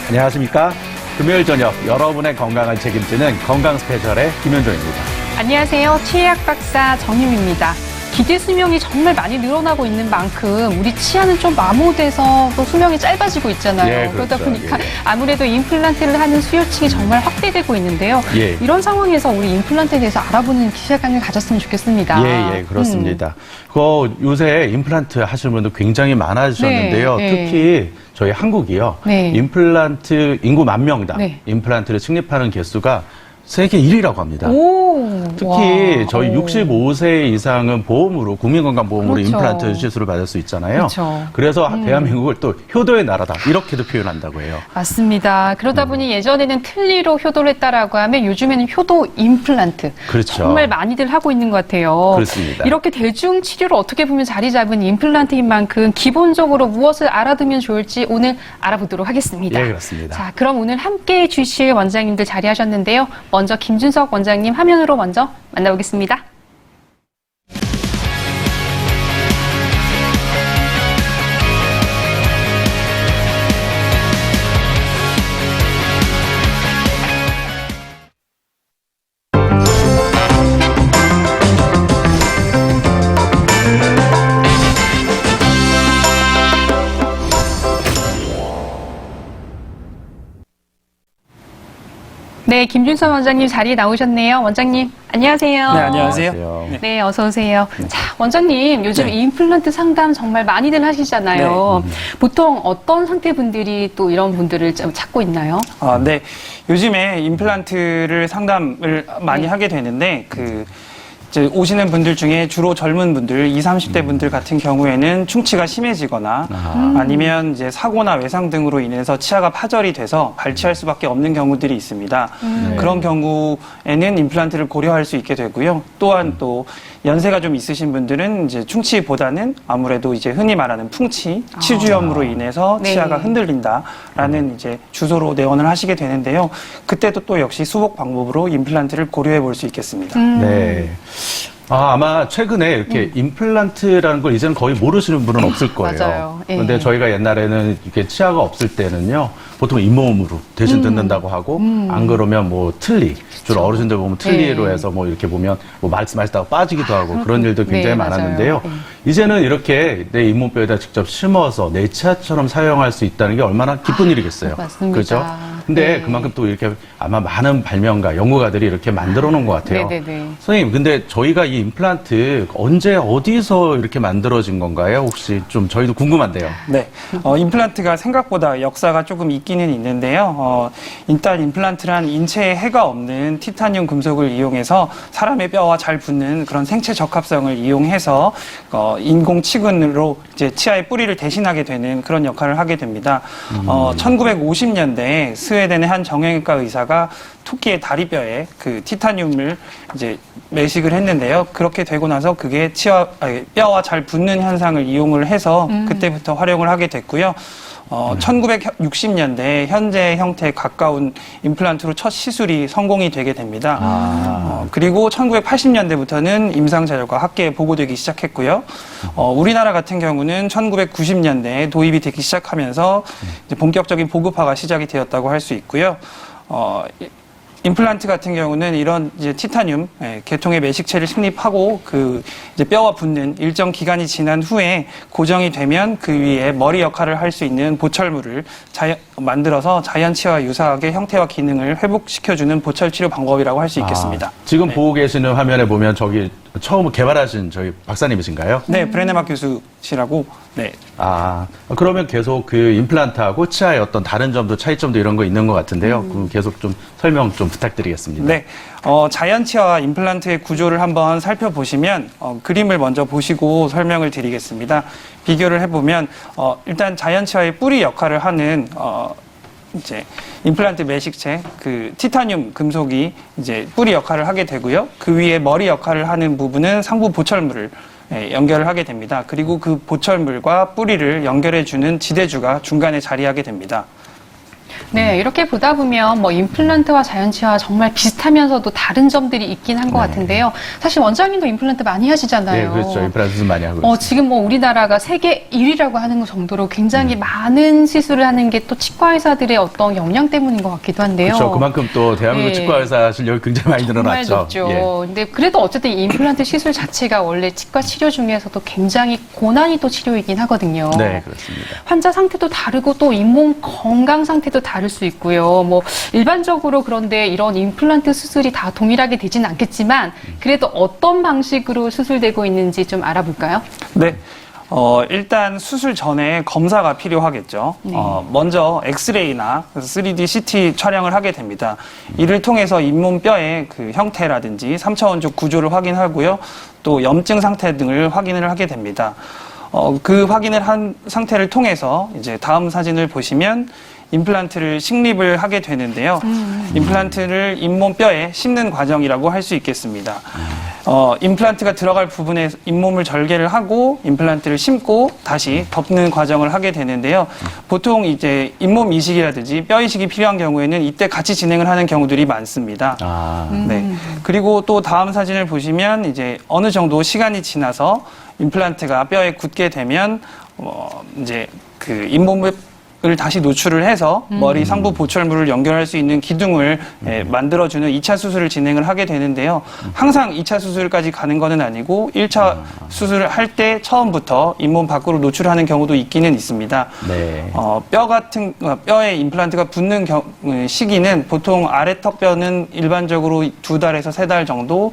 안녕하십니까. 금요일 저녁 여러분의 건강을 책임지는 건강 스페셜의 김현종입니다. 안녕하세요. 치의학 박사 정림입니다. 기대 수명이 정말 많이 늘어나고 있는 만큼 우리 치아는 좀 마모돼서 또 수명이 짧아지고 있잖아요. 예, 그렇죠. 그러다 보니까 예. 아무래도 임플란트를 하는 수요층이 정말 확대되고 있는데요. 예. 이런 상황에서 우리 임플란트에 대해서 알아보는 시간을 가졌으면 좋겠습니다. 예, 그렇습니다. 요새 임플란트 하시는 분들 굉장히 많아지셨는데요. 네, 특히 저희 한국이요. 네. 임플란트 인구 10,000명당 네. 임플란트를 책립하는 개수가 세계 1위라고 합니다. 오, 특히 와, 저희 오. 65세 이상은 보험으로, 국민건강보험으로 그렇죠. 임플란트 시술을 받을 수 있잖아요. 그렇죠. 그래서 대한민국을 또 효도의 나라다, 이렇게도 표현한다고 해요. 맞습니다. 그러다 보니 예전에는 틀니로 효도를 했다라고 하면 요즘에는 효도 임플란트. 그렇죠. 정말 많이들 하고 있는 것 같아요. 그렇습니다. 이렇게 대중 치료로 어떻게 보면 자리 잡은 임플란트인 만큼 기본적으로 무엇을 알아두면 좋을지 오늘 알아보도록 하겠습니다. 예, 그렇습니다. 자, 그럼 오늘 함께 해 주실 원장님들 자리하셨는데요. 먼저 김준석 원장님 화면으로 먼저 만나보겠습니다. 네, 김준석 원장님 자리에 나오셨네요. 원장님, 안녕하세요. 네, 안녕하세요. 안녕하세요. 네, 어서 오세요. 자, 원장님, 요즘 네. 임플란트 상담 정말 많이들 하시잖아요. 보통 어떤 상태분들이 또 이런 분들을 좀 찾고 있나요? 네. 요즘에 임플란트를 상담을 많이 네. 하게 되는데, 이제 오시는 분들 중에 주로 젊은 분들, 20, 30대 분들 같은 경우에는 충치가 심해지거나 아니면 이제 사고나 외상 등으로 인해서 치아가 파절이 돼서 발치할 수밖에 없는 경우들이 있습니다. 그런 경우에는 임플란트를 고려할 수 있게 되고요. 또한 또 연세가 좀 있으신 분들은 이제 충치보다는 아무래도 이제 흔히 말하는 풍치, 치주염으로 인해서 네. 치아가 흔들린다라는 이제 주소로 내원을 하시게 되는데요. 그때도 또 역시 수복 방법으로 임플란트를 고려해 볼 수 있겠습니다. 네. 아마 최근에 이렇게 임플란트라는 걸 이제는 거의 모르시는 분은 없을 거예요. 맞아요. 예. 그런데 저희가 옛날에는 이렇게 치아가 없을 때는요, 보통 잇몸으로 대신 듣는다고 하고, 안 그러면 뭐 틀니, 주로 어르신들 보면 틀니로 예. 해서 뭐 이렇게 보면 뭐 말씀하시다가 빠지기도 하고 그런 일도 굉장히 네, 맞아요. 많았는데요. 예. 이제는 이렇게 내 잇몸뼈에다 직접 심어서 내 치아처럼 사용할 수 있다는 게 얼마나 기쁜 일이겠어요. 맞습니다. 그렇죠? 근데 네. 그만큼 또 이렇게 아마 많은 발명가, 연구가들이 이렇게 만들어 놓은 것 같아요. 네네네. 선생님, 근데 저희가 이 임플란트 언제 어디서 이렇게 만들어진 건가요? 혹시 좀 저희도 궁금한데요. 네, 임플란트가 생각보다 역사가 조금 있기는 있는데요. 일단 임플란트란 인체에 해가 없는 티타늄 금속을 이용해서 사람의 뼈와 잘 붙는 그런 생체 적합성을 이용해서 인공 치근으로 이제 치아의 뿌리를 대신하게 되는 그런 역할을 하게 됩니다. 1950년대에 스웨덴의 한 정형외과 의사가 토끼의 다리뼈에 그 티타늄을 이제 매식을 했는데요. 그렇게 되고 나서 그게 뼈와 잘 붙는 현상을 이용을 해서 그때부터 활용을 하게 됐고요. 1960년대에 현재 형태에 가까운 임플란트로 첫 시술이 성공이 되게 됩니다. 그리고 1980년대부터는 임상자료가 학계에 보고되기 시작했고요. 우리나라 같은 경우는 1990년대에 도입이 되기 시작하면서 이제 본격적인 보급화가 시작이 되었다고 할 수 있고요. 임플란트 같은 경우는 이런 이제 티타늄 계통의 매식체를 식립하고 그 이제 뼈와 붙는 일정 기간이 지난 후에 고정이 되면 그 위에 머리 역할을 할 수 있는 보철물을 만들어서 자연 치아와 유사하게 형태와 기능을 회복시켜주는 보철 치료 방법이라고 할 수 있겠습니다. 지금 보고 계시는 화면에 보면 저기 처음 개발하신 저희 박사님이신가요? 네, 브레네막 교수시라고. 네. 그러면 계속 그 임플란트하고 치아의 어떤 다른 점도 차이점도 이런 거 있는 것 같은데요. 그럼 계속 좀 설명 좀 부탁드리겠습니다. 네. 자연 치아와 임플란트의 구조를 한번 살펴보시면 그림을 먼저 보시고 설명을 드리겠습니다. 비교를 해보면 일단 자연 치아의 뿌리 역할을 하는 이제 임플란트 매식체 그 티타늄 금속이 이제 뿌리 역할을 하게 되고요. 그 위에 머리 역할을 하는 부분은 상부 보철물을 연결을 하게 됩니다. 그리고 그 보철물과 뿌리를 연결해주는 지대주가 중간에 자리하게 됩니다. 네, 이렇게 보다 보면 뭐 임플란트와 자연치아 정말 비슷하면서도 다른 점들이 있긴 한 것 같은데요. 사실 원장님도 임플란트 많이 하시잖아요. 네, 그렇죠. 임플란트 수술 많이 하고 있어요. 지금 뭐 우리나라가 세계 1위라고 하는 정도로 굉장히 많은 시술을 하는 게 또 치과 의사들의 어떤 역량 때문인 것 같기도 한데요. 그렇죠. 그만큼 또 대한민국 네. 치과 의사 실력이 굉장히 많이 정말 늘어났죠. 높죠. 예. 근데 그래도 어쨌든 이 임플란트 시술 자체가 원래 치과 치료 중에서도 굉장히 고난이도 치료이긴 하거든요. 네, 그렇습니다. 환자 상태도 다르고 또 잇몸 건강 상태도 다를 수 있고요. 뭐 일반적으로 그런데 이런 임플란트 수술이 다 동일하게 되지는 않겠지만 그래도 어떤 방식으로 수술되고 있는지 좀 알아볼까요? 네. 일단 수술 전에 검사가 필요하겠죠. 네. 먼저 엑스레이나 3D CT 촬영을 하게 됩니다. 이를 통해서 잇몸 뼈의 그 형태라든지 3차원적 구조를 확인하고요. 또 염증 상태 등을 확인을 하게 됩니다. 그 확인을 한 상태를 통해서 이제 다음 사진을 보시면 임플란트를 식립을 하게 되는데요. 임플란트를 잇몸 뼈에 심는 과정이라고 할 수 있겠습니다. 임플란트가 들어갈 부분에 잇몸을 절개를 하고 임플란트를 심고 다시 덮는 과정을 하게 되는데요. 보통 이제 잇몸 이식이라든지 뼈 이식이 필요한 경우에는 이때 같이 진행을 하는 경우들이 많습니다. 네. 그리고 또 다음 사진을 보시면 이제 어느 정도 시간이 지나서 임플란트가 뼈에 굳게 되면 이제 그 잇몸을 다시 노출을 해서 머리 상부 보철물을 연결할 수 있는 기둥을 만들어주는 2차 수술을 진행을 하게 되는데요. 항상 2차 수술까지 가는 것은 아니고 1차 수술을 할 때 처음부터 잇몸 밖으로 노출하는 경우도 있기는 있습니다. 네. 뼈에 임플란트가 붙는 시기는 보통 아래턱뼈는 일반적으로 2달에서 3달 정도,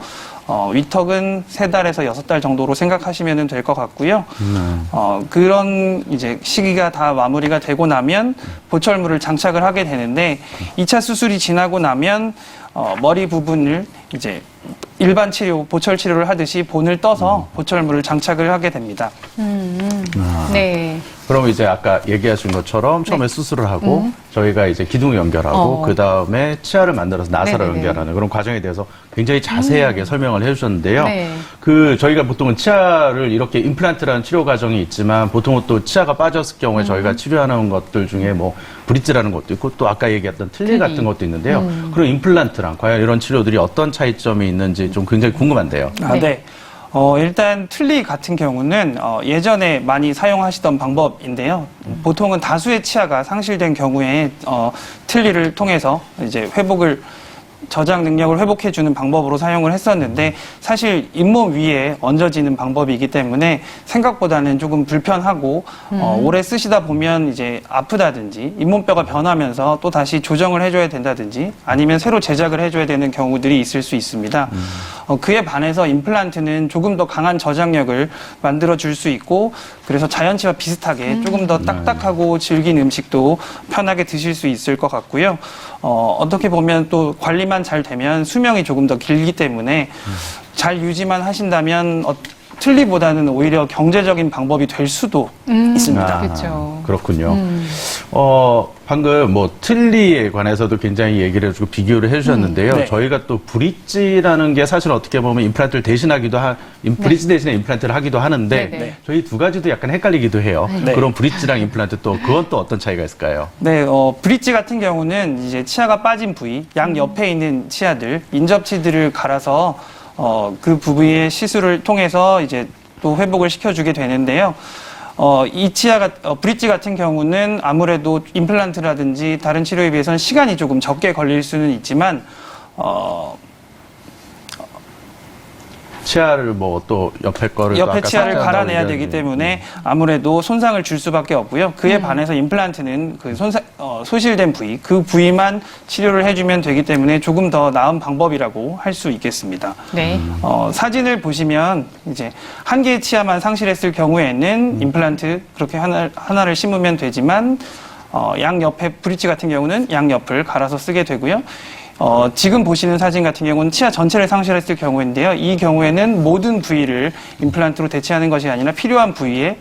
위턱은 3달에서 6달 정도로 생각하시면 될 것 같고요. 그런 이제 시기가 다 마무리가 되고 나면 보철물을 장착을 하게 되는데 2차 수술이 지나고 나면 머리 부분을 이제 일반 치료, 보철 치료를 하듯이 본을 떠서 보철물을 장착을 하게 됩니다. 네. 그럼 이제 아까 얘기하신 것처럼 처음에 수술을 하고 저희가 이제 기둥을 연결하고 그 다음에 치아를 만들어서 나사를 네네네. 연결하는 그런 과정에 대해서 굉장히 자세하게 설명을 해주셨는데요. 네. 그 저희가 보통은 치아를 이렇게 임플란트라는 치료 과정이 있지만 보통은 또 치아가 빠졌을 경우에 저희가 치료하는 것들 중에 뭐 브릿지라는 것도 있고 또 아까 얘기했던 틀니 같은 것도 있는데요. 그럼 임플란트랑 과연 이런 치료들이 어떤 차이점이 있는지 좀 굉장히 궁금한데요. 네. 일단 틀니 같은 경우는 예전에 많이 사용하시던 방법인데요. 보통은 다수의 치아가 상실된 경우에 틀니를 통해서 이제 저장 능력을 회복해주는 방법으로 사용을 했었는데 사실 잇몸 위에 얹어지는 방법이기 때문에 생각보다는 조금 불편하고 오래 쓰시다 보면 이제 아프다든지 잇몸뼈가 변하면서 또 다시 조정을 해줘야 된다든지 아니면 새로 제작을 해줘야 되는 경우들이 있을 수 있습니다. 그에 반해서 임플란트는 조금 더 강한 저장력을 만들어 줄 수 있고 그래서 자연치와 비슷하게 조금 더 딱딱하고 질긴 음식도 편하게 드실 수 있을 것 같고요. 어떻게 보면 또 관리만 잘 되면 수명이 조금 더 길기 때문에 잘 유지만 하신다면 틀니보다는 오히려 경제적인 방법이 될 수도 있습니다. 그렇죠. 그렇군요. 방금 뭐 틀니에 관해서도 굉장히 얘기를 해주고 비교를 해주셨는데요. 네. 저희가 또 브릿지라는 게 사실 어떻게 보면 임플란트를 대신하기도 브릿지 대신에 임플란트를 하기도 하는데 네. 저희 두 가지도 약간 헷갈리기도 해요. 네. 그럼 브릿지랑 임플란트 또 그건 또 어떤 차이가 있을까요? 네, 브릿지 같은 경우는 이제 치아가 빠진 부위, 양 옆에 있는 치아들, 인접치들을 갈아서 그 부위의 시술을 통해서 이제 또 회복을 시켜주게 되는데요. 이 브릿지 같은 경우는 아무래도 임플란트라든지 다른 치료에 비해서는 시간이 조금 적게 걸릴 수는 있지만, 치아를 뭐 또 옆에 거를 또 옆에 아까 치아를 삭제한다고 갈아내야 되기 얘기하는데. 때문에 아무래도 손상을 줄 수밖에 없고요. 그에 반해서 임플란트는 그 소실된 부위, 그 부위만 치료를 해주면 되기 때문에 조금 더 나은 방법이라고 할 수 있겠습니다. 네. 사진을 보시면 이제 한 개의 치아만 상실했을 경우에는 임플란트 그렇게 하나를 심으면 되지만 양 옆에 브릿지 같은 경우는 양 옆을 갈아서 쓰게 되고요. 지금 보시는 사진 같은 경우는 치아 전체를 상실했을 경우인데요. 이 경우에는 모든 부위를 임플란트로 대체하는 것이 아니라 필요한 부위에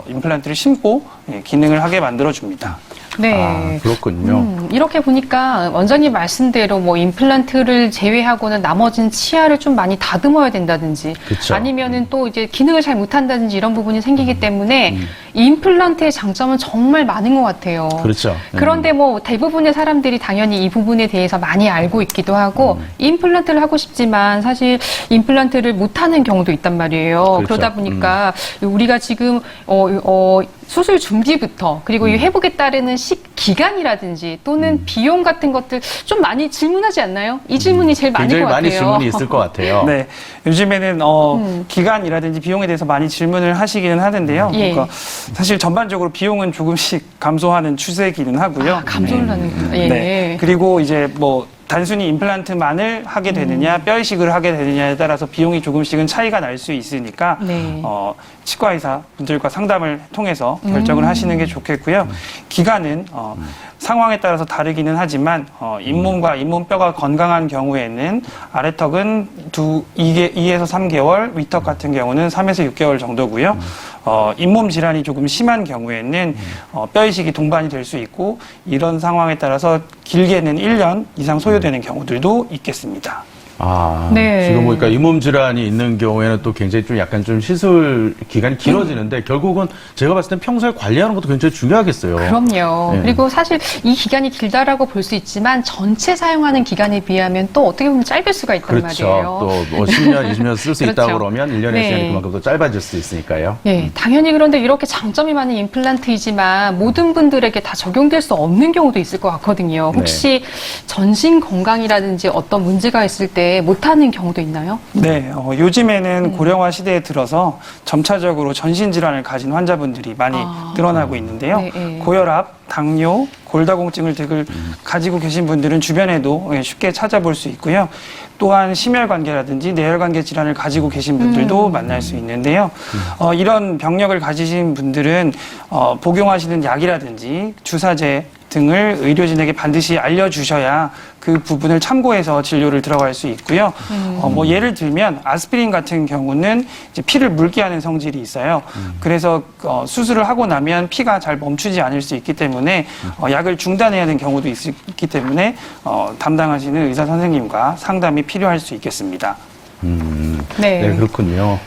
임플란트를 심고 기능을 하게 만들어줍니다. 네. 그렇군요. 이렇게 보니까 원장님 말씀대로 뭐 임플란트를 제외하고는 나머지는 치아를 좀 많이 다듬어야 된다든지 그쵸. 아니면은 또 이제 기능을 잘 못한다든지 이런 부분이 생기기 때문에 이 임플란트의 장점은 정말 많은 것 같아요. 그렇죠. 그런데 뭐 대부분의 사람들이 당연히 이 부분에 대해서 많이 알고 있기도 하고 임플란트를 하고 싶지만 사실 임플란트를 못하는 경우도 있단 말이에요. 그렇죠. 그러다 보니까 우리가 지금 수술 준비부터 그리고 이 회복에 따르는 기간이라든지 또는 비용 같은 것들 좀 많이 질문하지 않나요? 이 질문이 제일 많을 것 굉장히 같아요. 많이 질문이 있을 것 같아요. 네, 요즘에는 기간이라든지 비용에 대해서 많이 질문을 하시기는 하는데요. 예. 그러니까 사실 전반적으로 비용은 조금씩 감소하는 추세이기는 하고요. 감소를 하는구나. 예. 네. 그리고 이제 뭐 단순히 임플란트만을 하게 되느냐, 뼈 이식을 하게 되느냐에 따라서 비용이 조금씩은 차이가 날 수 있으니까 네. 치과 의사 분들과 상담을 통해서 결정을 하시는 게 좋겠고요. 기간은 상황에 따라서 다르기는 하지만 잇몸과 잇몸뼈가 건강한 경우에는 아래턱은 2에서 3개월, 위턱 같은 경우는 3에서 6개월 정도고요. 잇몸 질환이 조금 심한 경우에는 뼈 이식이 동반이 될 수 있고 이런 상황에 따라서 길게는 1년 이상 소요되는 경우들도 있겠습니다. 네. 지금 보니까 잇몸 질환이 있는 경우에는 또 굉장히 좀 약간 좀 시술 기간이 길어지는데 결국은 제가 봤을 땐 평소에 관리하는 것도 굉장히 중요하겠어요. 그럼요. 네. 그리고 사실 이 기간이 길다라고 볼 수 있지만 전체 사용하는 기간에 비하면 또 어떻게 보면 짧을 수가 있단 그렇죠. 말이에요. 또 뭐 10년, 20년 쓸 수 그렇죠. 있다고 그러면 1년의 네. 시간이 그만큼 더 짧아질 수 있으니까요. 예, 당연히 그런데 이렇게 장점이 많은 임플란트이지만 모든 분들에게 다 적용될 수 없는 경우도 있을 것 같거든요. 혹시 전신 건강이라든지 어떤 문제가 있을 때 못하는 경우도 있나요? 네, 요즘에는 고령화 시대에 들어서 점차적으로 전신 질환을 가진 환자분들이 많이 늘어나고 있는데요. 네, 네. 고혈압, 당뇨, 골다공증을 등을 가지고 계신 분들은 주변에도 쉽게 찾아볼 수 있고요. 또한 심혈관계라든지 뇌혈관계 질환을 가지고 계신 분들도 만날 수 있는데요. 이런 병력을 가지신 분들은 복용하시는 약이라든지 주사제 등을 의료진에게 반드시 알려주셔야 그 부분을 참고해서 진료를 들어갈 수 있고요. 뭐 예를 들면 아스피린 같은 경우는 이제 피를 묽게 하는 성질이 있어요. 그래서 수술을 하고 나면 피가 잘 멈추지 않을 수 있기 때문에 약을 중단해야 하는 경우도 있기 때문에 담당하시는 의사 선생님과 상담이 필요할 수 있겠습니다. 네. 그렇군요.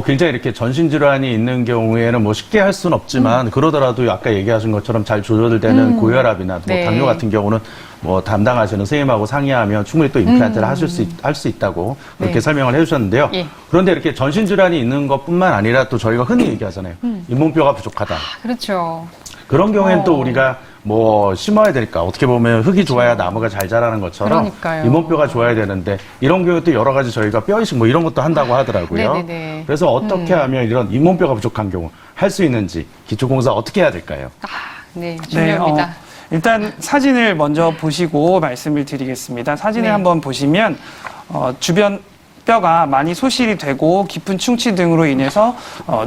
굉장히 이렇게 전신질환이 있는 경우에는 뭐 쉽게 할 수는 없지만 그러더라도 아까 얘기하신 것처럼 잘 조절되는 고혈압이나 뭐 네. 당뇨 같은 경우는 뭐 담당하시는 선생님하고 상의하면 충분히 또 임플란트를 할 수 있다고 그렇게 네. 설명을 해주셨는데요. 예. 그런데 이렇게 전신질환이 있는 것뿐만 아니라 또 저희가 흔히 얘기하잖아요. 잇몸뼈가 부족하다. 그렇죠. 그런 경우에는 또 우리가 뭐 심어야 되니까 어떻게 보면 흙이 좋아야 나무가 잘 자라는 것처럼 그러니까요. 잇몸뼈가 좋아야 되는데 이런 경우에 또 여러 가지 저희가 뼈 이식 뭐 이런 것도 한다고 하더라고요. 네네네. 그래서 어떻게 하면 이런 잇몸뼈가 부족한 경우 할 수 있는지 기초공사 어떻게 해야 될까요? 네, 중요합니다. 일단 사진을 먼저 보시고 말씀을 드리겠습니다. 사진을 네. 한번 보시면 주변 뼈가 많이 소실이 되고 깊은 충치 등으로 인해서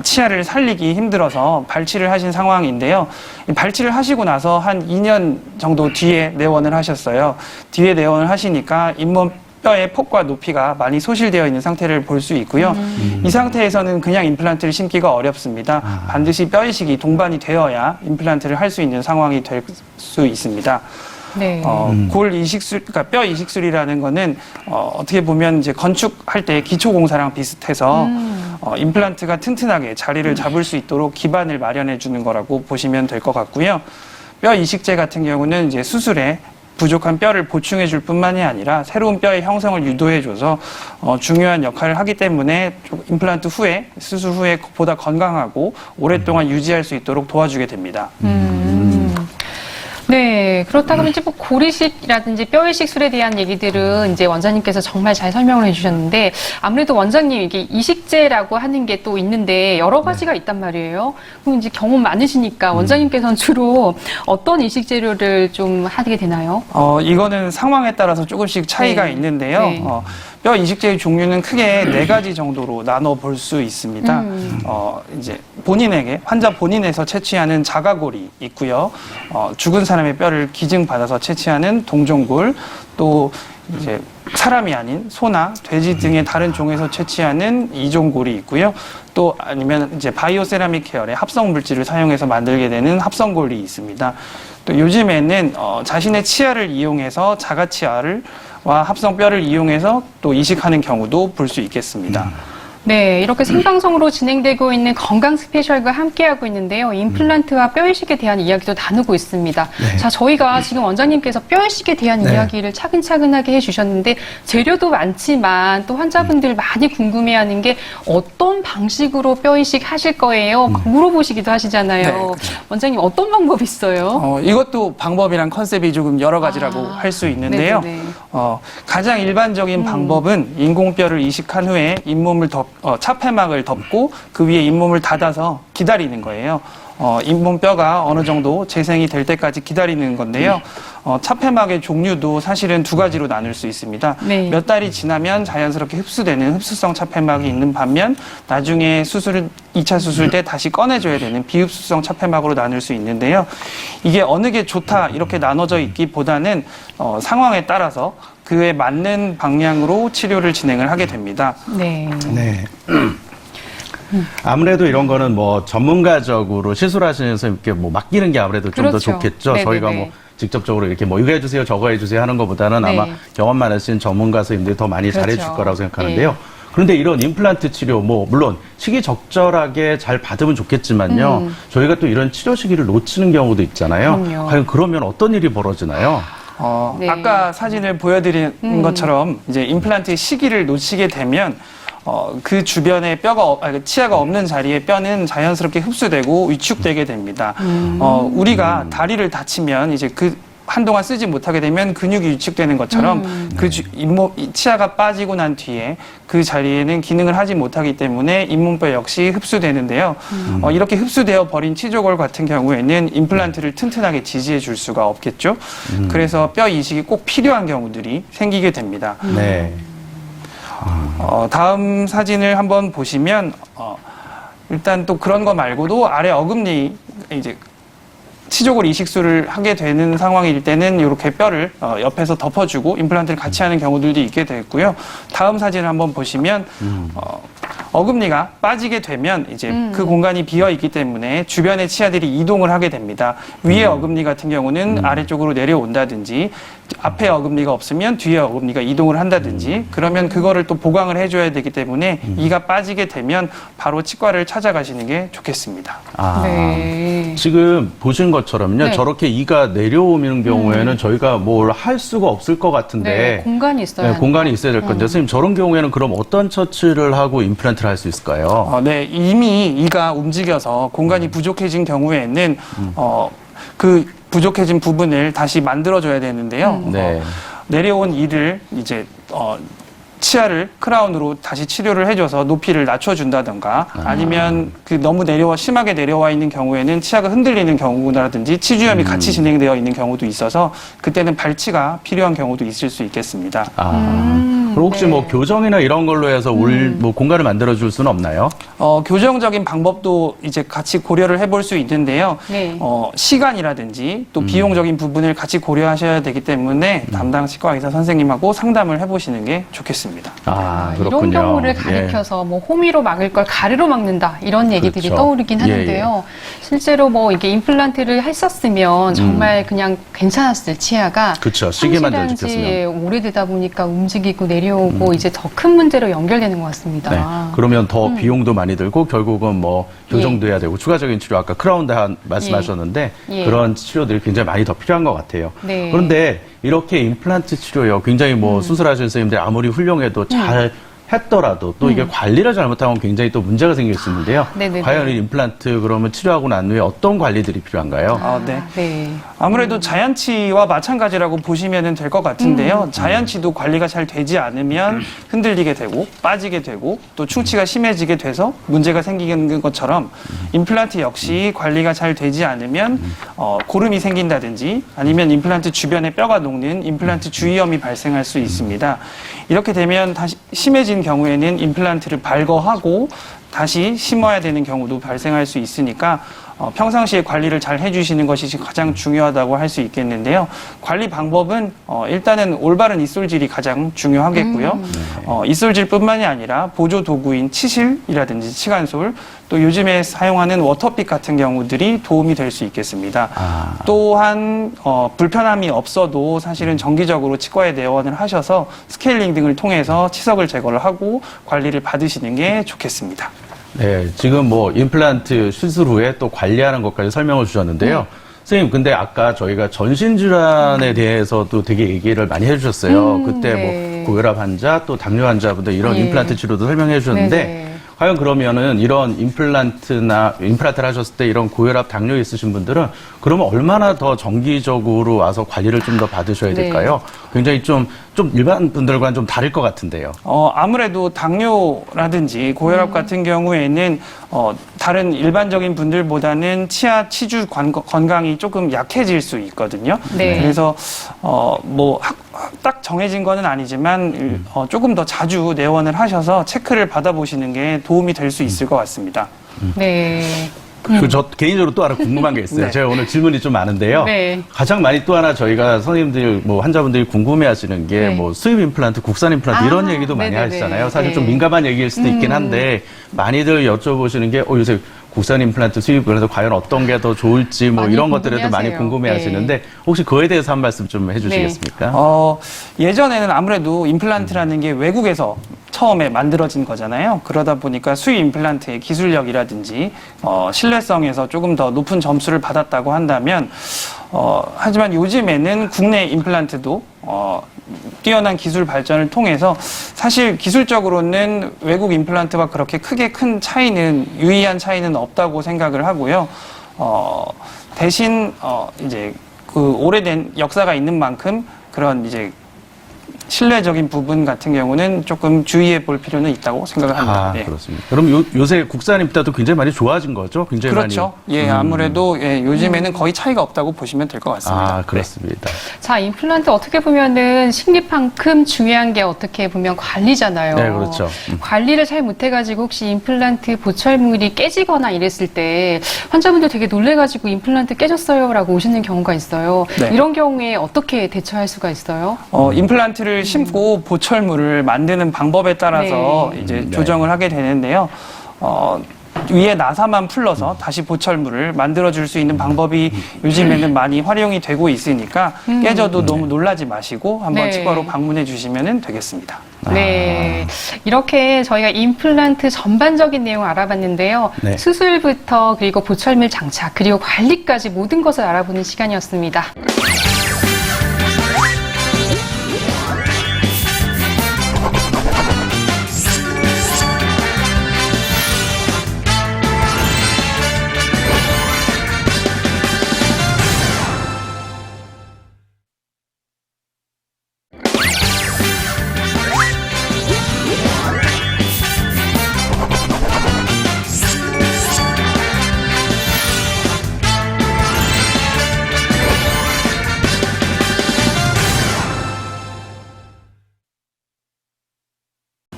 치아를 살리기 힘들어서 발치를 하신 상황인데요. 이 발치를 하시고 나서 한 2년 정도 뒤에 내원을 하셨어요. 뒤에 내원을 하시니까 잇몸 뼈의 폭과 높이가 많이 소실되어 있는 상태를 볼 수 있고요. 이 상태에서는 그냥 임플란트를 심기가 어렵습니다. 반드시 뼈 이식이 동반이 되어야 임플란트를 할 수 있는 상황이 될 수 있습니다. 네. 골 이식술, 그러니까 뼈 이식술이라는 거는 어떻게 보면 이제 건축할 때 기초 공사랑 비슷해서 임플란트가 튼튼하게 자리를 잡을 수 있도록 기반을 마련해 주는 거라고 보시면 될 것 같고요. 뼈 이식제 같은 경우는 이제 수술에 부족한 뼈를 보충해 줄 뿐만이 아니라 새로운 뼈의 형성을 유도해 줘서 중요한 역할을 하기 때문에 임플란트 후에 수술 후에 보다 건강하고 오랫동안 유지할 수 있도록 도와주게 됩니다. 네, 그렇다 그러면 이제 뭐 고리식이라든지 뼈이식술에 대한 얘기들은 이제 원장님께서 정말 잘 설명을 해주셨는데 아무래도 원장님 이게 이식제라고 하는 게 또 있는데 여러 가지가 있단 말이에요. 그럼 이제 경험 많으시니까 원장님께서는 주로 어떤 이식 재료를 좀 하게 되나요? 이거는 상황에 따라서 조금씩 차이가 네. 있는데요. 네. 뼈 이식제의 종류는 크게 4가지 정도로 나눠 볼 수 있습니다. 이제 환자 본인에서 채취하는 자가골이 있고요. 죽은 사람의 뼈를 기증받아서 채취하는 동종골, 또 이제 사람이 아닌 소나 돼지 등의 다른 종에서 채취하는 이종골이 있고요. 또 아니면 이제 바이오 세라믹 계열의 합성 물질을 사용해서 만들게 되는 합성골이 있습니다. 또 요즘에는 자신의 치아를 이용해서 자가 치아와 합성 뼈를 이용해서 또 이식하는 경우도 볼 수 있겠습니다. 네, 이렇게 생방송으로 진행되고 있는 건강 스페셜과 함께하고 있는데요. 임플란트와 뼈이식에 대한 이야기도 나누고 있습니다. 자, 저희가 지금 원장님께서 뼈이식에 대한 이야기를 차근차근하게 해주셨는데 재료도 많지만 또 환자분들 많이 궁금해하는 게 어떤 방식으로 뼈이식 하실 거예요? 물어보시기도 하시잖아요. 네, 그렇죠. 원장님 어떤 방법이 있어요? 이것도 방법이랑 컨셉이 조금 여러 가지라고 할 수 있는데요. 네네네. 가장 일반적인 방법은 인공뼈를 이식한 후에 잇몸을 차폐막을 덮고 그 위에 잇몸을 닫아서 기다리는 거예요. 잇몸뼈가 어느 정도 재생이 될 때까지 기다리는 건데요. 차폐막의 종류도 사실은 두 가지로 나눌 수 있습니다. 네. 몇 달이 지나면 자연스럽게 흡수되는 흡수성 차폐막이 있는 반면 나중에 2차 수술 때 다시 꺼내줘야 되는 비흡수성 차폐막으로 나눌 수 있는데요. 이게 어느 게 좋다 이렇게 나눠져 있기보다는 상황에 따라서 그에 맞는 방향으로 치료를 진행을 하게 됩니다. 네. 네. 아무래도 이런 거는 뭐 전문가적으로 시술하시는 선생님께 뭐 맡기는 게 아무래도 좀 더 그렇죠. 좋겠죠. 네네네. 저희가 뭐 직접적으로 이렇게 뭐 이거 해주세요, 저거 해주세요 하는 것보다는 네. 아마 경험 많으신 전문가 선생님들이 더 많이 그렇죠. 잘해줄 거라고 생각하는데요. 예. 그런데 이런 임플란트 치료, 뭐, 물론 시기적절하게 잘 받으면 좋겠지만요. 저희가 또 이런 치료 시기를 놓치는 경우도 있잖아요. 그럼요. 과연 그러면 어떤 일이 벌어지나요? 네. 아까 사진을 보여드린 것처럼 이제 임플란트의 시기를 놓치게 되면 그 주변에 치아가 없는 자리에 뼈는 자연스럽게 흡수되고 위축되게 됩니다. 우리가 다리를 다치면 이제 한동안 쓰지 못하게 되면 근육이 위축되는 것처럼 치아가 빠지고 난 뒤에 그 자리에는 기능을 하지 못하기 때문에 잇몸뼈 역시 흡수되는데요. 이렇게 흡수되어 버린 치조골 같은 경우에는 임플란트를 튼튼하게 지지해 줄 수가 없겠죠. 그래서 뼈 이식이 꼭 필요한 경우들이 생기게 됩니다. 네. 다음 사진을 한번 보시면 일단 또 그런 거 말고도 아래 어금니 이제 치조골 이식술을 하게 되는 상황일 때는 이렇게 뼈를 옆에서 덮어주고 임플란트를 같이 하는 경우들도 있게 됐고요. 다음 사진을 한번 보시면 어금니가 빠지게 되면 이제 그 공간이 비어 있기 때문에 주변의 치아들이 이동을 하게 됩니다. 위에 어금니 같은 경우는 아래쪽으로 내려온다든지 앞에 어금니가 없으면 뒤에 어금니가 이동을 한다든지 그러면 그거를 또 보강을 해줘야 되기 때문에 이가 빠지게 되면 바로 치과를 찾아가시는 게 좋겠습니다. 네. 지금 보신 것처럼요. 네. 저렇게 이가 내려오는 경우에는 저희가 뭘 할 수가 없을 것 같은데. 네, 공간이 있어야 네, 공간이 있어야 될 건데. 선생님, 저런 경우에는 그럼 어떤 처치를 하고 임플란트를 할 수 있을까요? 네, 이미 이가 움직여서 공간이 부족해진 경우에는 그 부족해진 부분을 다시 만들어줘야 되는데요. 네. 내려온 이를 이제 치아를 크라운으로 다시 치료를 해줘서 높이를 낮춰준다던가 아니면 그 너무 심하게 내려와 있는 경우에는 치아가 흔들리는 경우라든지 치주염이 같이 진행되어 있는 경우도 있어서 그때는 발치가 필요한 경우도 있을 수 있겠습니다. 그럼 혹시 네. 뭐 교정이나 이런 걸로 해서 뭐 공간을 만들어 줄 수는 없나요? 교정적인 방법도 이제 같이 고려를 해볼 수 있는데요. 네. 시간이라든지 또 비용적인 부분을 같이 고려하셔야 되기 때문에 담당 치과 의사 선생님하고 상담을 해보시는 게 좋겠습니다. 그렇군요. 이런 경우를 예. 가리켜서 뭐 호미로 막을 걸 가르로 막는다 이런 얘기들이 그렇죠. 떠오르긴 하는데요. 실제로 뭐 이게 임플란트를 했었으면 정말 그냥 괜찮았을 치아가 그쵸. 시기만 잘 상실한 지 지켰으면. 오래되다 보니까 움직이고 내려오고 이제 더 큰 문제로 연결되는 것 같습니다. 네. 그러면 더 비용도 많이 들고 결국은 뭐 교정도 해야 되고 추가적인 치료 아까 크라운 말씀하셨는데 예. 그런 치료들이 굉장히 많이 더 필요한 것 같아요. 네. 그런데 이렇게 임플란트 치료요. 굉장히 뭐 수술하신 선생님들 아무리 훌륭해도 잘 했더라도 또 이게 관리를 잘못하면 굉장히 또 문제가 생길 수 있는데요. 네네네. 과연 이 임플란트 그러면 치료하고 난 후에 어떤 관리들이 필요한가요? 네. 네. 아무래도 자연치와 마찬가지라고 보시면 될 것 같은데요. 자연치도 관리가 잘 되지 않으면 흔들리게 되고 빠지게 되고 또 충치가 심해지게 돼서 문제가 생기는 것처럼 임플란트 역시 관리가 잘 되지 않으면 고름이 생긴다든지 아니면 임플란트 주변에 뼈가 녹는 임플란트 주위염이 발생할 수 있습니다. 이렇게 되면 다시 심해진 경우에는 임플란트를 발거하고 다시 심어야 되는 경우도 발생할 수 있으니까 평상시에 관리를 잘 해주시는 것이 가장 중요하다고 할 수 있겠는데요. 관리 방법은 일단은 올바른 입술질이 가장 중요하겠고요. 입술질뿐만이 아니라 보조 도구인 치실이라든지 치간솔, 또 요즘에 사용하는 워터픽 같은 경우들이 도움이 될 수 있겠습니다. 또한 불편함이 없어도 사실은 정기적으로 치과에 내원을 하셔서 스케일링 등을 통해서 치석을 제거를 하고 관리를 받으시는 게 좋겠습니다. 네, 지금 뭐 임플란트 수술 후에 또 관리하는 것까지 설명을 주셨는데요. 선생님, 근데 아까 저희가 전신질환에 대해서도 되게 얘기를 많이 해주셨어요. 그때 네. 뭐 고혈압 환자, 또 당뇨 환자분들 이런 예. 임플란트 치료도 설명해 주셨는데, 네네. 과연 그러면은 이런 임플란트를 하셨을 때 이런 고혈압, 당뇨 있으신 분들은 그러면 얼마나 더 정기적으로 와서 관리를 좀 더 받으셔야 네. 될까요? 굉장히 좀 일반 분들과는 좀 다를 것 같은데요. 아무래도 당뇨라든지 고혈압 같은 경우에는 다른 일반적인 분들보다는 치아 치주 건강이 조금 약해질 수 있거든요. 네. 그래서 뭐 딱 정해진 거는 아니지만 조금 더 자주 내원을 하셔서 체크를 받아보시는 게 도움이 될 수 있을 것 같습니다. 네. 저 개인적으로 또 하나 궁금한 게 있어요. 네. 제가 오늘 질문이 좀 많은데요. 네. 가장 많이 또 하나 저희가 선생님들, 뭐 환자분들이 궁금해하시는 게 네. 뭐 수입 임플란트, 국산 임플란트 이런 얘기도 많이 네네네. 하시잖아요. 사실 네. 좀 민감한 얘기일 수도 있긴 한데 많이들 여쭤보시는 게 요새 국산 임플란트, 수입 임플란트 과연 어떤 게 더 좋을지 뭐 많이 이런 것들에도 많이 궁금해하세요. 궁금해하시는데 혹시 그거에 대해서 한 말씀 좀 해주시겠습니까? 예전에는 아무래도 임플란트라는 게 외국에서 처음에 만들어진 거잖아요. 그러다 보니까 수입 임플란트의 기술력이라든지 신뢰성에서 조금 더 높은 점수를 받았다고 한다면 하지만 요즘에는 국내 임플란트도 뛰어난 기술 발전을 통해서 사실 기술적으로는 외국 임플란트와 그렇게 크게 큰 차이는 유의한 차이는 없다고 생각을 하고요. 대신 이제 그 오래된 역사가 있는 만큼 그런 이제 신뢰적인 부분 같은 경우는 조금 주의해 볼 필요는 있다고 생각을 합니다. 네. 그렇습니다. 그럼 요새 국산 임플란트 굉장히 많이 좋아진 거죠? 굉장히 그렇죠. 많이. 예, 아무래도 요즘에는 거의 차이가 없다고 보시면 될 것 같습니다. 그렇습니다. 자, 임플란트 어떻게 보면은 식립만큼 중요한 게 어떻게 보면 관리잖아요. 네, 그렇죠. 관리를 잘 못해가지고 혹시 임플란트 보철물이 깨지거나 이랬을 때 환자분들 되게 놀래가지고 임플란트 깨졌어요라고 오시는 경우가 있어요. 네. 이런 경우에 어떻게 대처할 수가 있어요? 임플란트를 심고 보철물을 만드는 방법에 따라서 네. 이제 조정을 하게 되는데요. 위에 나사만 풀러서 다시 보철물을 만들어줄 수 있는 방법이 요즘에는 많이 활용이 되고 있으니까 깨져도 너무 놀라지 마시고 한번 네. 치과로 방문해 주시면 되겠습니다. 네. 이렇게 저희가 임플란트 전반적인 내용 알아봤는데요. 네. 수술부터 그리고 보철물 장착 그리고 관리까지 모든 것을 알아보는 시간이었습니다.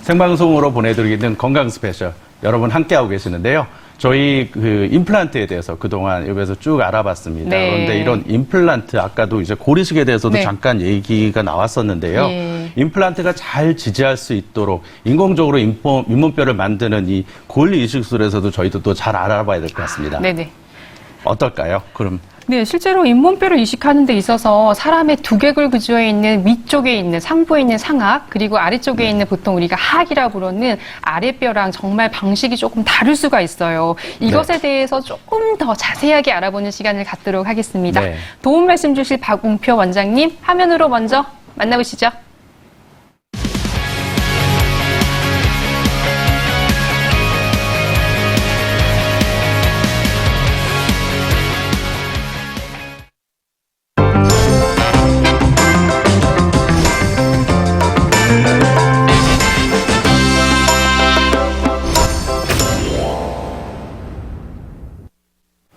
생방송으로 보내드리는 건강 스페셜 여러분 함께하고 계시는데요. 저희 그 임플란트에 대해서 그동안 여기서 쭉 알아봤습니다. 네. 그런데 이런 임플란트 아까도 이제 고리식에 대해서도 네. 잠깐 얘기가 나왔었는데요. 예. 임플란트가 잘 지지할 수 있도록 인공적으로 잇몸뼈를 만드는 이 골리 이식술에서도 저희도 또 잘 알아봐야 될 것 같습니다. 네네. 어떨까요? 그럼 네, 실제로 잇몸뼈를 이식하는 데 있어서 사람의 두개골 구조에 있는 위쪽에 있는 상부에 있는 상악 그리고 아래쪽에 있는 보통 우리가 하악이라고 부르는 아랫뼈랑 정말 방식이 조금 다를 수가 있어요. 이것에 대해서 조금 더 자세하게 알아보는 시간을 갖도록 하겠습니다. 네. 도움 말씀 주실 박웅표 원장님 화면으로 먼저 만나보시죠.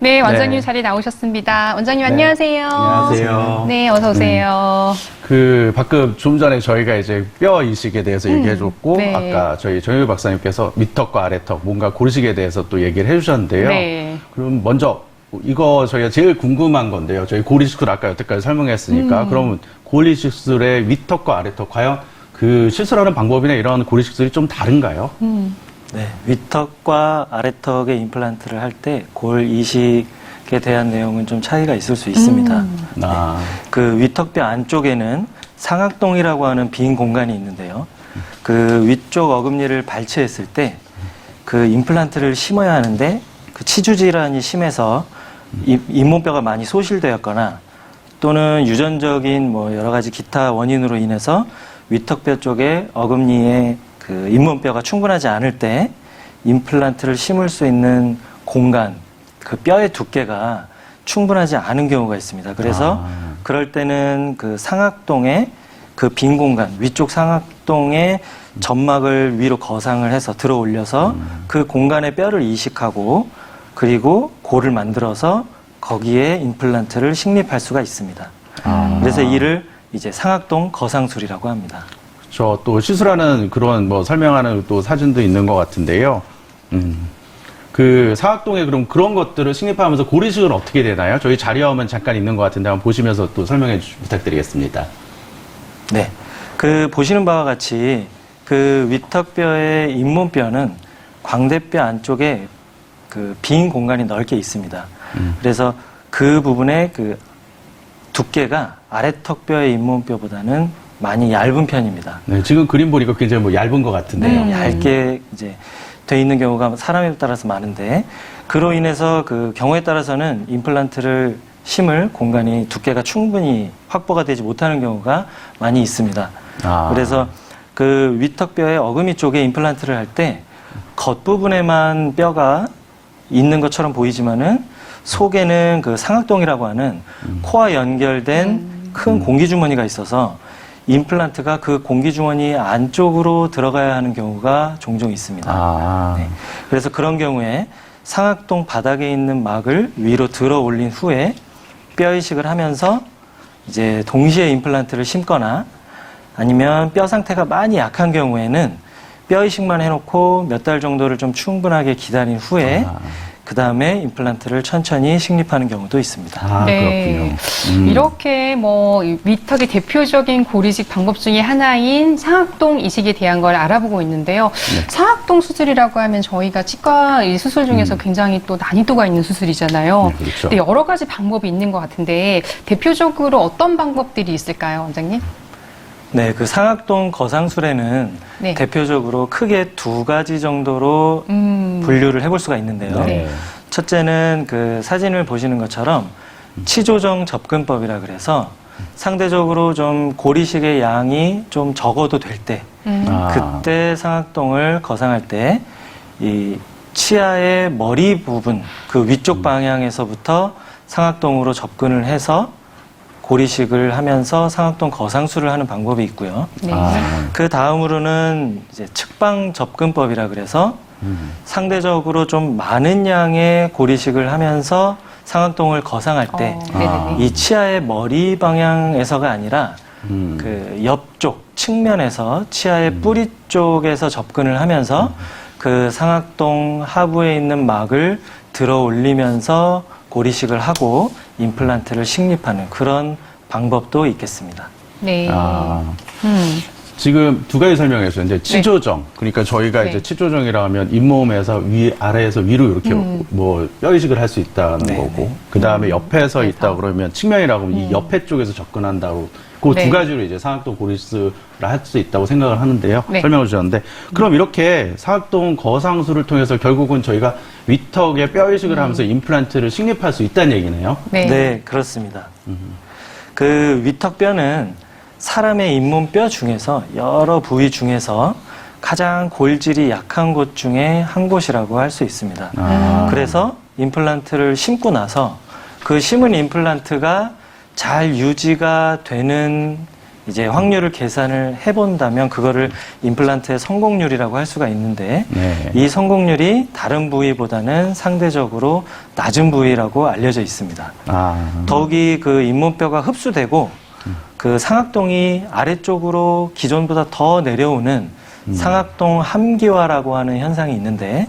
네, 원장님 네. 자리 나오셨습니다. 원장님 네. 안녕하세요. 안녕하세요. 네, 어서 오세요. 그 방금 좀 전에 저희가 이제 뼈 이식에 대해서 얘기해줬고 네. 아까 저희 정유 박사님께서 밑턱과 아래턱 뭔가 고르식에 대해서 또 얘기를 해주셨는데요. 네. 그럼 먼저 이거 저희가 제일 궁금한 건데요. 저희 고리시술 아까 여태까지 설명했으니까 그러면 고리시술의 위턱과 아래턱 과연 그 시술하는 방법이나 이런 고리시술이 좀 다른가요? 네, 위턱과 아래턱의 임플란트를 할 때 골 이식에 대한 내용은 좀 차이가 있을 수 있습니다. 아, 그 위턱뼈 안쪽에는 상악동이라고 하는 빈 공간이 있는데요. 그 위쪽 어금니를 발치했을 때 그 임플란트를 심어야 하는데 그 치주 질환이 심해서 잇몸뼈가 많이 소실되었거나 또는 유전적인 뭐 여러 가지 기타 원인으로 인해서 위턱뼈 쪽에 어금니에 그 잇몸뼈가 충분하지 않을 때 임플란트를 심을 수 있는 공간, 그 뼈의 두께가 충분하지 않은 경우가 있습니다. 그래서 그럴 때는 그 상악동의 그 빈 공간, 위쪽 상악동의 점막을 위로 거상을 해서 들어 올려서 그 공간에 뼈를 이식하고 그리고 골을 만들어서 거기에 임플란트를 식립할 수가 있습니다. 그래서 이를 이제 상악동 거상술이라고 합니다. 저 또 시술하는 그런 뭐 설명하는 또 사진도 있는 것 같은데요. 그 사각동에 그럼 그런 것들을 식립하면서 고리식은 어떻게 되나요? 저희 자료화면 잠깐 있는 것 같은데 한번 보시면서 또 설명해 주시면 부탁드리겠습니다. 네. 그 보시는 바와 같이 그 위턱뼈의 잇몸뼈는 광대뼈 안쪽에 그 빈 공간이 넓게 있습니다. 그래서 그 부분의 그 두께가 아래턱뼈의 잇몸뼈보다는 많이 얇은 편입니다. 네, 지금 그림 보니까 굉장히 뭐 얇은 것 같은데요. 얇게 이제 돼 있는 경우가 사람에 따라서 많은데 그로 인해서 그 경우에 따라서는 임플란트를 심을 공간이 두께가 충분히 확보가 되지 못하는 경우가 많이 있습니다. 그래서 그 위턱뼈의 어금니 쪽에 임플란트를 할 때 겉부분에만 뼈가 있는 것처럼 보이지만은 속에는 그 상악동이라고 하는 코와 연결된 큰 공기주머니가 있어서 임플란트가 그 공기주머니 안쪽으로 들어가야 하는 경우가 종종 있습니다. 네. 그래서 그런 경우에 상악동 바닥에 있는 막을 위로 들어 올린 후에 뼈 이식을 하면서 이제 동시에 임플란트를 심거나 아니면 뼈 상태가 많이 약한 경우에는 뼈 이식만 해놓고 몇 달 정도를 좀 충분하게 기다린 후에 그 다음에 임플란트를 천천히 식립하는 경우도 있습니다. 네. 그렇군요. 이렇게 뭐 위턱의 대표적인 고리식 방법 중에 하나인 상악동 이식에 대한 걸 알아보고 있는데요. 상악동 수술이라고 하면 저희가 치과 이 수술 중에서 굉장히 또 난이도가 있는 수술이잖아요. 네, 그렇죠. 근데 여러 가지 방법이 있는 것 같은데 대표적으로 어떤 방법들이 있을까요, 원장님? 네, 그 상악동 거상술에는 네. 대표적으로 크게 두 가지 정도로 분류를 해볼 수가 있는데요. 네. 첫째는 그 사진을 보시는 것처럼 치조정 접근법이라 그래서 상대적으로 좀 고리식의 양이 좀 적어도 될 때, 그때 상악동을 거상할 때 이 치아의 머리 부분, 그 위쪽 방향에서부터 상악동으로 접근을 해서 고리식을 하면서 상악동 거상술을 하는 방법이 있고요. 네. 그 다음으로는 이제 측방 접근법이라 그래서 상대적으로 좀 많은 양의 고리식을 하면서 상악동을 거상할 때 이 치아의 머리 방향에서가 아니라 그 옆쪽 측면에서 치아의 뿌리 쪽에서 접근을 하면서 그 상악동 하부에 있는 막을 들어 올리면서 고리식을 하고 임플란트를 식립하는 그런 방법도 있겠습니다. 네. 지금 두 가지 설명해 주셨는데 치조정, 그러니까 저희가 네. 이제 치조정이라 하면 잇몸에서 위 아래에서 위로 이렇게 뭐 뼈 이식을 할 수 있다는 네, 거고, 네. 그 다음에 옆에서 있다 그러면 측면이라고 하면 이 옆에 쪽에서 접근한다고 그 네. 두 가지로 이제 상악동 고리술을 할 수 있다고 생각을 하는데요. 네. 설명해 주셨는데 그럼 이렇게 상악동 거상술을 통해서 결국은 저희가 위턱에 뼈 이식을 하면서 임플란트를 식립할 수 있다는 얘기네요. 네. 네, 그렇습니다. 그 위턱뼈는 사람의 잇몸뼈 중에서 여러 부위 중에서 가장 골질이 약한 곳 중에 한 곳이라고 할 수 있습니다. 그래서 임플란트를 심고 나서 그 심은 임플란트가 잘 유지가 되는 이제 확률을 계산을 해본다면 그거를 임플란트의 성공률이라고 할 수가 있는데 네. 이 성공률이 다른 부위보다는 상대적으로 낮은 부위라고 알려져 있습니다. 더욱이 그 잇몸뼈가 흡수되고 그 상악동이 아래쪽으로 기존보다 더 내려오는 상악동 함기화라고 하는 현상이 있는데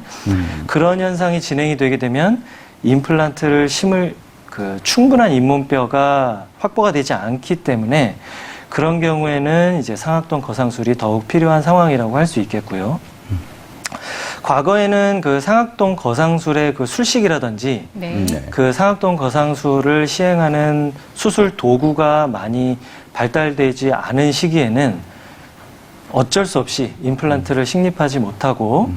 그런 현상이 진행이 되게 되면 임플란트를 심을 충분한 잇몸뼈가 확보가 되지 않기 때문에 그런 경우에는 이제 상악동 거상술이 더욱 필요한 상황이라고 할 수 있겠고요. 과거에는 그 상악동 거상술의 그 술식이라든지 네. 그 상악동 거상술을 시행하는 수술 도구가 많이 발달되지 않은 시기에는 어쩔 수 없이 임플란트를 식립하지 못하고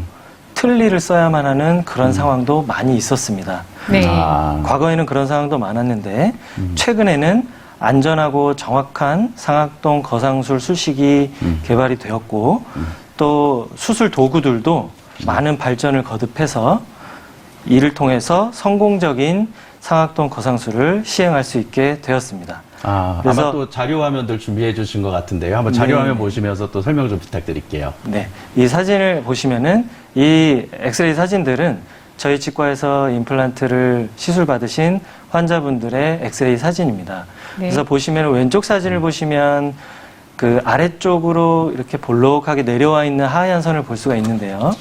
틀니를 써야만 하는 그런 상황도 많이 있었습니다. 네. 과거에는 그런 상황도 많았는데 최근에는 안전하고 정확한 상악동 거상술 술식이 개발이 되었고 또 수술 도구들도 많은 발전을 거듭해서 이를 통해서 성공적인 상악동 거상술을 시행할 수 있게 되었습니다. 아마 또 자료 화면들 준비해 주신 것 같은데요. 한번 자료 화면 보시면서 또 설명 좀 부탁드릴게요. 네, 이 사진을 보시면은 이 엑스레이 사진들은 저희 치과에서 임플란트를 시술 받으신 환자분들의 엑스레이 사진입니다. 네. 그래서 보시면 왼쪽 사진을 보시면 그 아래쪽으로 이렇게 볼록하게 내려와 있는 하얀 선을 볼 수가 있는데요.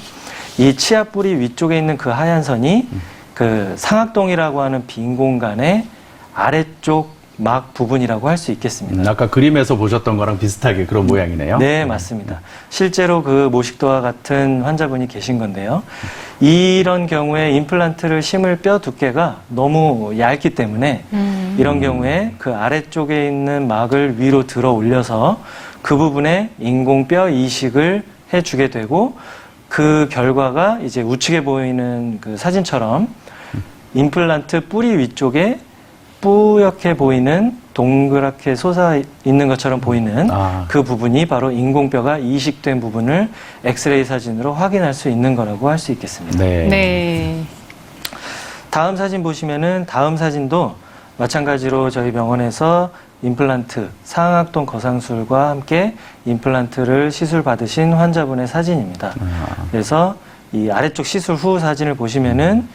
이 치아 뿌리 위쪽에 있는 그 하얀 선이 그 상악동이라고 하는 빈 공간의 아래쪽 막 부분이라고 할 수 있겠습니다. 아까 그림에서 보셨던 거랑 비슷하게 그런 모양이네요. 네, 맞습니다. 실제로 그 모식도와 같은 환자분이 계신 건데요. 이런 경우에 임플란트를 심을 뼈 두께가 너무 얇기 때문에 이런 경우에 그 아래쪽에 있는 막을 위로 들어 올려서 그 부분에 인공뼈 이식을 해주게 되고 그 결과가 이제 우측에 보이는 그 사진처럼 임플란트 뿌리 위쪽에 뿌옇게 보이는 동그랗게 솟아 있는 것처럼 보이는 그 부분이 바로 인공뼈가 이식된 부분을 엑스레이 사진으로 확인할 수 있는 거라고 할 수 있겠습니다. 네. 네. 다음 사진 보시면은 다음 사진도 마찬가지로 저희 병원에서 임플란트, 상악동 거상술과 함께 임플란트를 시술 받으신 환자분의 사진입니다. 그래서 이 아래쪽 시술 후 사진을 보시면은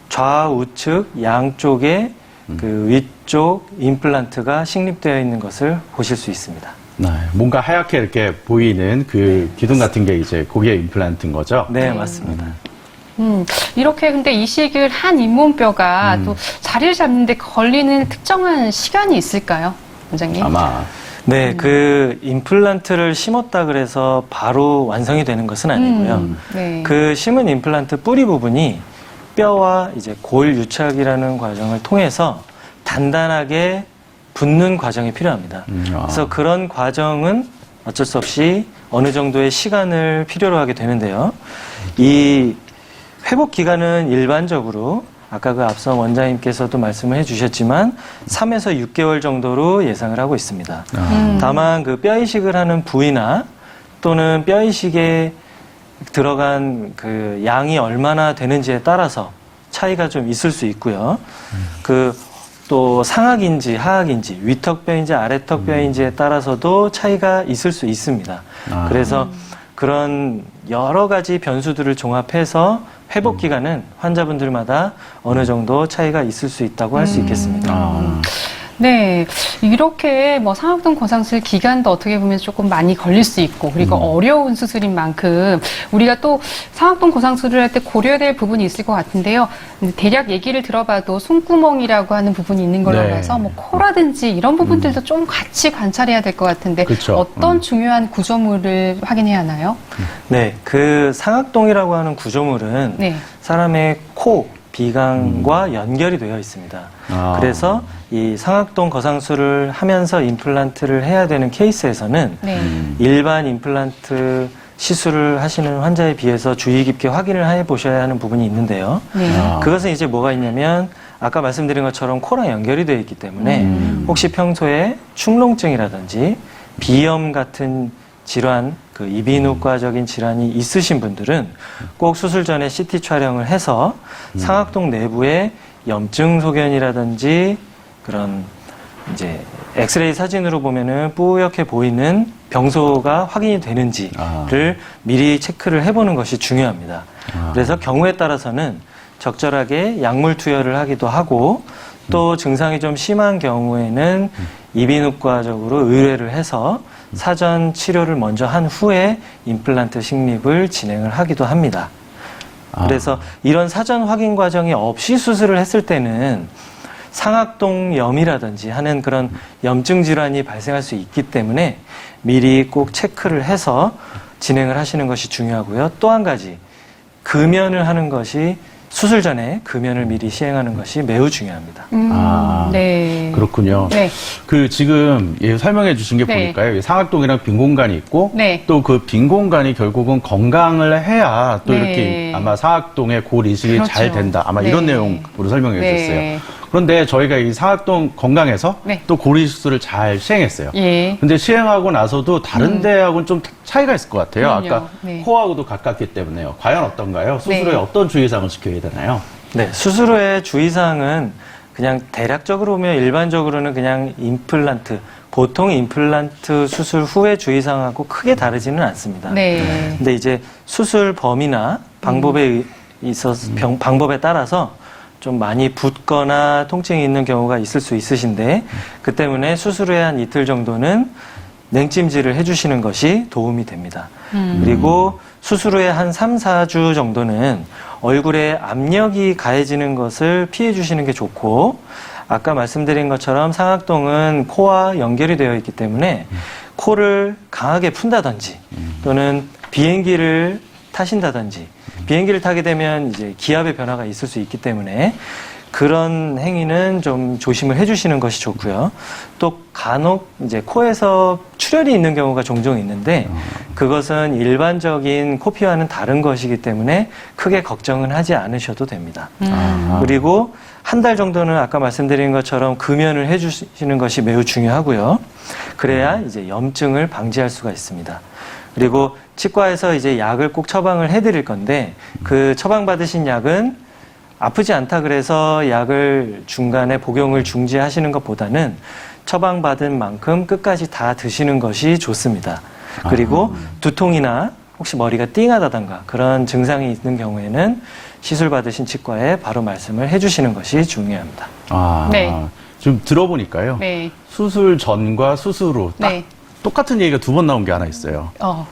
좌우측 양쪽에 그 위쪽 임플란트가 식립되어 있는 것을 보실 수 있습니다. 네, 뭔가 하얗게 이렇게 보이는 그 기둥 같은 게 이제 그게 임플란트인 거죠? 네, 맞습니다. 이렇게 근데 이식을 한 잇몸뼈가 또 자리를 잡는데 걸리는 특정한 시간이 있을까요, 원장님? 아마. 네, 그 임플란트를 심었다 그래서 바로 완성이 되는 것은 아니고요. 네. 그 심은 임플란트 뿌리 부분이 뼈와 이제 골 유착이라는 과정을 통해서 단단하게 붙는 과정이 필요합니다. 그래서 그런 과정은 어쩔 수 없이 어느 정도의 시간을 필요로 하게 되는데요. 이 회복 기간은 일반적으로 아까 그 앞서 원장님께서도 말씀을 해주셨지만 3에서 6개월 정도로 예상을 하고 있습니다. 다만 그 뼈 이식을 하는 부위나 또는 뼈 이식에 들어간 그 양이 얼마나 되는지에 따라서 차이가 좀 있을 수 있고요. 그 또 상악인지 하악인지 위턱뼈인지 아래턱뼈인지에 따라서도 차이가 있을 수 있습니다. 그래서 그런 여러 가지 변수들을 종합해서 회복 기간은 환자분들마다 어느 정도 차이가 있을 수 있다고 할 수 있겠습니다. 네, 이렇게 뭐 상악동 거상술 기간도 어떻게 보면 조금 많이 걸릴 수 있고 그리고 어려운 수술인 만큼 우리가 또 상악동 거상술을 할 때 고려해야 될 부분이 있을 것 같은데요. 대략 얘기를 들어봐도 손구멍이라고 하는 부분이 있는 걸로 알아서 뭐 코라든지 이런 부분들도 좀 같이 관찰해야 될 것 같은데 그쵸. 어떤 중요한 구조물을 확인해야 하나요? 네, 그 상악동이라고 하는 구조물은 네. 사람의 코, 비강과 연결이 되어 있습니다. 그래서 이 상악동 거상술을 하면서 임플란트를 해야 되는 케이스에서는 네. 일반 임플란트 시술을 하시는 환자에 비해서 주의 깊게 확인을 해 보셔야 하는 부분이 있는데요. 네. 그것은 이제 뭐가 있냐면 아까 말씀드린 것처럼 코랑 연결이 되어 있기 때문에 혹시 평소에 축농증이라든지 비염 같은 질환, 그 이비인후과적인 질환이 있으신 분들은 꼭 수술 전에 CT 촬영을 해서 상악동 내부에 염증 소견이라든지 그런 이제 엑스레이 사진으로 보면은 뿌옇게 보이는 병소가 확인이 되는지를 미리 체크를 해보는 것이 중요합니다. 그래서 경우에 따라서는 적절하게 약물 투여를 하기도 하고 또 증상이 좀 심한 경우에는 이비인후과적으로 의뢰를 해서 사전 치료를 먼저 한 후에 임플란트 식립을 진행을 하기도 합니다. 그래서 이런 사전 확인 과정이 없이 수술을 했을 때는 상악동염이라든지 하는 그런 염증 질환이 발생할 수 있기 때문에 미리 꼭 체크를 해서 진행을 하시는 것이 중요하고요. 또 한 가지, 금연을 하는 것이 수술 전에 금연을 미리 시행하는 것이 매우 중요합니다. 네. 그렇군요. 네. 그 지금 설명해 주신 게 네. 보니까요. 상악동이랑 빈 공간이 있고 네. 또 그 빈 공간이 결국은 건강을 해야 또 네. 이렇게 아마 상악동의 골 이식이 그렇죠. 잘 된다. 아마 네. 이런 내용으로 설명해 네. 주셨어요. 그런데 저희가 이 상악동 건강에서 네. 또 골 이식 수술을 잘 시행했어요. 예. 근데 시행하고 나서도 다른 데하고는 좀 차이가 있을 것 같아요. 그럼요. 아까 네. 코하고도 가깝기 때문에요. 과연 어떤가요? 수술 후에 네. 어떤 주의사항을 지켜야 되나요? 네, 수술 후의 주의사항은 그냥 대략적으로 보면 일반적으로는 그냥 임플란트, 보통 임플란트 수술 후의 주의사항하고 크게 다르지는 않습니다. 네. 근데 이제 수술 범위나 방법에 있어서 방법에 따라서 좀 많이 붓거나 통증이 있는 경우가 있을 수 있으신데 그 때문에 수술 후에 한 이틀 정도는 냉찜질을 해주시는 것이 도움이 됩니다. 그리고 수술 후에 한 3, 4주 정도는 얼굴에 압력이 가해지는 것을 피해 주시는 게 좋고 아까 말씀드린 것처럼 상악동은 코와 연결이 되어 있기 때문에 코를 강하게 푼다든지 또는 비행기를 타신다든지 비행기를 타게 되면 이제 기압의 변화가 있을 수 있기 때문에 그런 행위는 좀 조심을 해주시는 것이 좋고요. 또 간혹 이제 코에서 출혈이 있는 경우가 종종 있는데 그것은 일반적인 코피와는 다른 것이기 때문에 크게 걱정은 하지 않으셔도 됩니다. 그리고 한 달 정도는 아까 말씀드린 것처럼 금연을 해주시는 것이 매우 중요하고요. 그래야 이제 염증을 방지할 수가 있습니다. 그리고 치과에서 이제 약을 꼭 처방을 해드릴 건데 그 처방받으신 약은 아프지 않다 그래서 약을 중간에 복용을 중지하시는 것보다는 처방받은 만큼 끝까지 다 드시는 것이 좋습니다. 그리고 두통이나 혹시 머리가 띵하다던가 그런 증상이 있는 경우에는 시술 받으신 치과에 바로 말씀을 해주시는 것이 중요합니다. 네. 지금 들어보니까요. 네. 수술 전과 수술 후 딱 네. 똑같은 얘기가 두 번 나온 게 하나 있어요.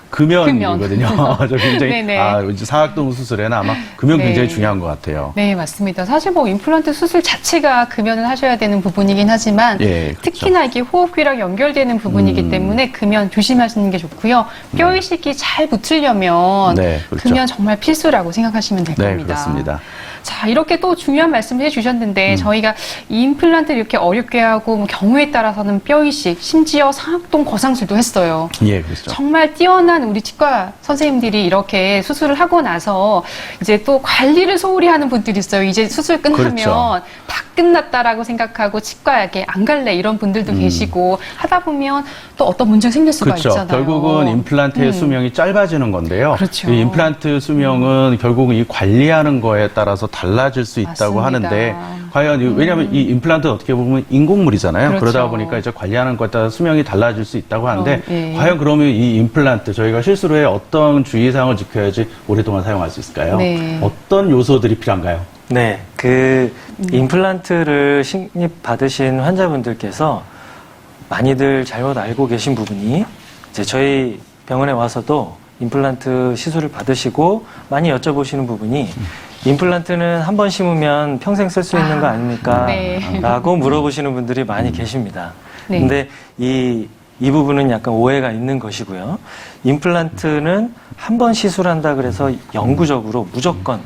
금연. 금연이거든요. 저 굉장히 네네. 이제 상악동 수술에는 아마 금연 네. 굉장히 중요한 것 같아요. 네, 맞습니다. 사실 뭐 임플란트 수술 자체가 금연을 하셔야 되는 부분이긴 하지만 예, 그렇죠. 특히나 이게 호흡기랑 연결되는 부분이기 때문에 금연 조심하시는 게 좋고요. 뼈 이식이 잘 붙으려면 네, 그렇죠. 금연 정말 필수라고 생각하시면 될 네, 겁니다. 그렇습니다. 자, 이렇게 또 중요한 말씀을 해주셨는데 저희가 이 임플란트를 이렇게 어렵게 하고 뭐 경우에 따라서는 뼈 이식, 심지어 상악동 거상술도 했어요. 예, 그렇죠. 정말 뛰어난 우리 치과 선생님들이 이렇게 수술을 하고 나서 이제 또 관리를 소홀히 하는 분들이 있어요. 이제 수술 끝나면 그렇죠. 다 끝났다라고 생각하고 치과에 안 갈래 이런 분들도 계시고 하다 보면 또 어떤 문제가 생길 수가 그렇죠. 있잖아요. 결국은 임플란트의 수명이 짧아지는 건데요. 그렇죠. 이 임플란트 수명은 결국은 이 관리하는 거에 따라서 달라질 수 있다고 맞습니다. 하는데 과연 왜냐하면 이 임플란트는 어떻게 보면 인공물이잖아요. 그렇죠. 그러다 보니까 이제 관리하는 것에 따라 수명이 달라질 수 있다고 하는데 예. 과연 그러면 이 임플란트 저희가 실수로 해 어떤 주의사항을 지켜야지 오랫동안 사용할 수 있을까요? 네. 어떤 요소들이 필요한가요? 네, 그 임플란트를 식립받으신 환자분들께서 많이들 잘못 알고 계신 부분이 이제 저희 병원에 와서도 임플란트 시술을 받으시고 많이 여쭤보시는 부분이 임플란트는 한 번 심으면 평생 쓸 수 있는 거 아닙니까? 네. 라고 물어보시는 분들이 많이 계십니다. 네. 근데 이 부분은 약간 오해가 있는 것이고요. 임플란트는 한 번 시술한다 그래서 영구적으로 무조건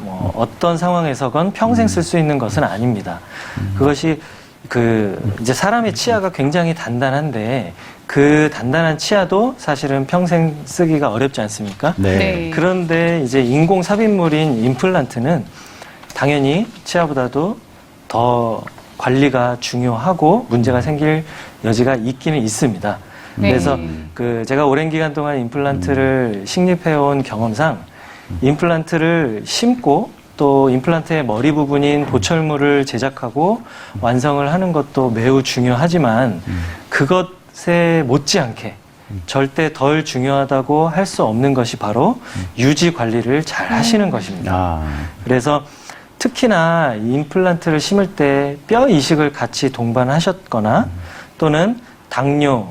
뭐 어떤 상황에서건 평생 쓸 수 있는 것은 아닙니다. 그것이 이제 사람의 치아가 굉장히 단단한데 그 단단한 치아도 사실은 평생 쓰기가 어렵지 않습니까? 네. 그런데 이제 인공 삽입물인 임플란트는 당연히 치아보다도 더 관리가 중요하고 문제가 생길 여지가 있기는 있습니다. 네. 그래서 제가 오랜 기간 동안 임플란트를 식립해온 경험상 임플란트를 심고 또 임플란트의 머리 부분인 보철물을 제작하고 완성을 하는 것도 매우 중요하지만 그것에 못지않게 절대 덜 중요하다고 할 수 없는 것이 바로 유지 관리를 잘 하시는 것입니다. 그래서 특히나 이 임플란트를 심을 때 뼈 이식을 같이 동반하셨거나 또는 당뇨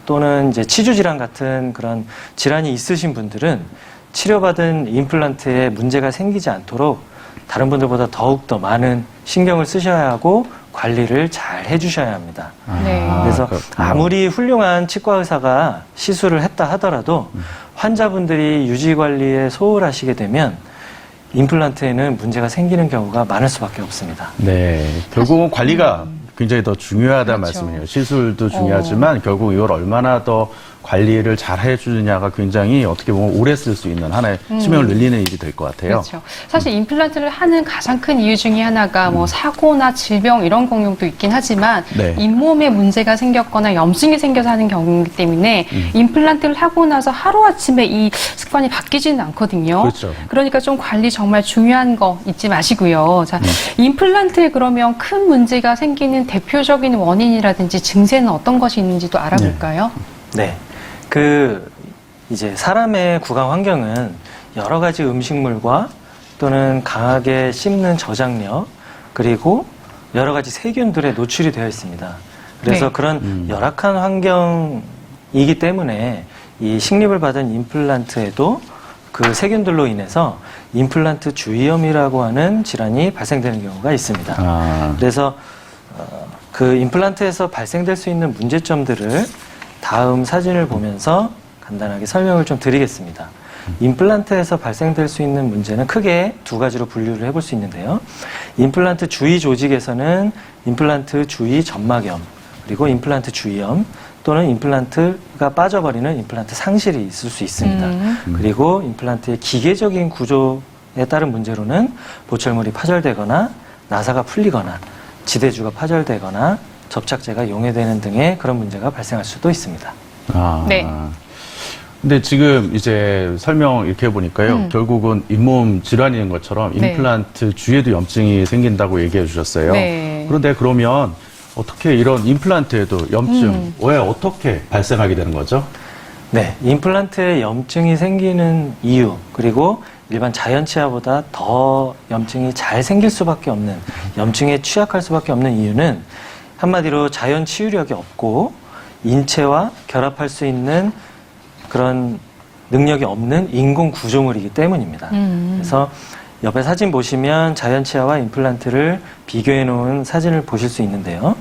또는 이제 치주 질환 같은 그런 질환이 있으신 분들은 치료받은 임플란트에 문제가 생기지 않도록 다른 분들보다 더욱 더 많은 신경을 쓰셔야 하고 관리를 잘 해주셔야 합니다. 네. 그래서 그렇군요. 아무리 훌륭한 치과 의사가 시술을 했다 하더라도 환자분들이 유지 관리에 소홀하시게 되면 임플란트에는 문제가 생기는 경우가 많을 수밖에 없습니다. 네, 결국은 관리가 굉장히 더 중요하다는 그렇죠. 말씀이에요. 시술도 중요하지만 결국 이걸 얼마나 더 관리를 잘 해주느냐가 굉장히 어떻게 보면 오래 쓸 수 있는 하나의 수명을 늘리는 일이 될 것 같아요. 그렇죠. 사실 임플란트를 하는 가장 큰 이유 중에 하나가 뭐 사고나 질병 이런 경우도 있긴 하지만 네. 잇몸에 문제가 생겼거나 염증이 생겨서 하는 경우이기 때문에 임플란트를 하고 나서 하루아침에 이 습관이 바뀌지는 않거든요. 그렇죠. 그러니까 좀 관리 정말 중요한 거 잊지 마시고요. 자, 임플란트에 그러면 큰 문제가 생기는 대표적인 원인이라든지 증세는 어떤 것이 있는지도 알아볼까요? 네. 이제 사람의 구강 환경은 여러 가지 음식물과 또는 강하게 씹는 저장력, 그리고 여러 가지 세균들에 노출이 되어 있습니다. 그래서 네. 그런 열악한 환경이기 때문에 이 식립을 받은 임플란트에도 그 세균들로 인해서 임플란트 주위염이라고 하는 질환이 발생되는 경우가 있습니다. 아, 그래서 그 임플란트에서 발생될 수 있는 문제점들을 다음 사진을 보면서 간단하게 설명을 좀 드리겠습니다. 임플란트에서 발생될 수 있는 문제는 크게 두 가지로 분류를 해볼 수 있는데요. 임플란트 주위 조직에서는 임플란트 주위 점막염, 그리고 임플란트 주위염, 또는 임플란트가 빠져버리는 임플란트 상실이 있을 수 있습니다. 그리고 임플란트의 기계적인 구조에 따른 문제로는 보철물이 파절되거나 나사가 풀리거나 지대주가 파절되거나 접착제가 용해되는 등의 그런 문제가 발생할 수도 있습니다. 아. 네. 근데 지금 이제 설명 이렇게 해보니까요. 결국은 잇몸 질환인 것처럼 네. 임플란트 주위에도 염증이 생긴다고 얘기해 주셨어요. 네. 그런데 그러면 어떻게 이런 임플란트에도 염증, 왜 어떻게 발생하게 되는 거죠? 네, 임플란트에 염증이 생기는 이유, 그리고 일반 자연 치아보다 더 염증이 잘 생길 수밖에 없는, 염증에 취약할 수밖에 없는 이유는 한마디로 자연 치유력이 없고 인체와 결합할 수 있는 그런 능력이 없는 인공 구조물이기 때문입니다. 그래서 옆에 사진 보시면 자연 치아와 임플란트를 비교해 놓은 사진을 보실 수 있는데요.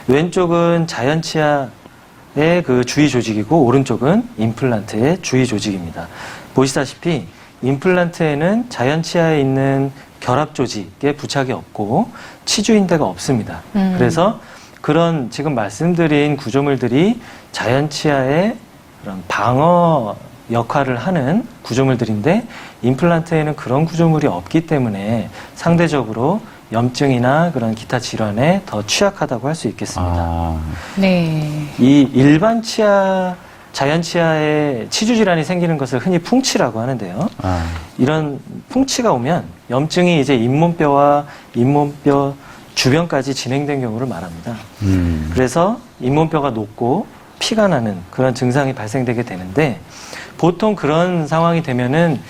왼쪽은 자연 치아의 그 주위 조직이고 오른쪽은 임플란트의 주위 조직입니다. 보시다시피 임플란트에는 자연 치아에 있는 결합 조직에 부착이 없고 치주인대가 없습니다. 그래서 그런 지금 말씀드린 구조물들이 자연 치아의 그런 방어 역할을 하는 구조물들인데 임플란트에는 그런 구조물이 없기 때문에 상대적으로 염증이나 그런 기타 질환에 더 취약하다고 할 수 있겠습니다. 아, 네. 이 일반 치아, 자연 치아에 치주 질환이 생기는 것을 흔히 풍치라고 하는데요. 아, 이런 풍치가 오면 염증이 이제 잇몸뼈와 잇몸뼈 주변까지 진행된 경우를 말합니다. 그래서 잇몸뼈가 녹고 피가 나는 그런 증상이 발생되게 되는데 보통 그런 상황이 되면은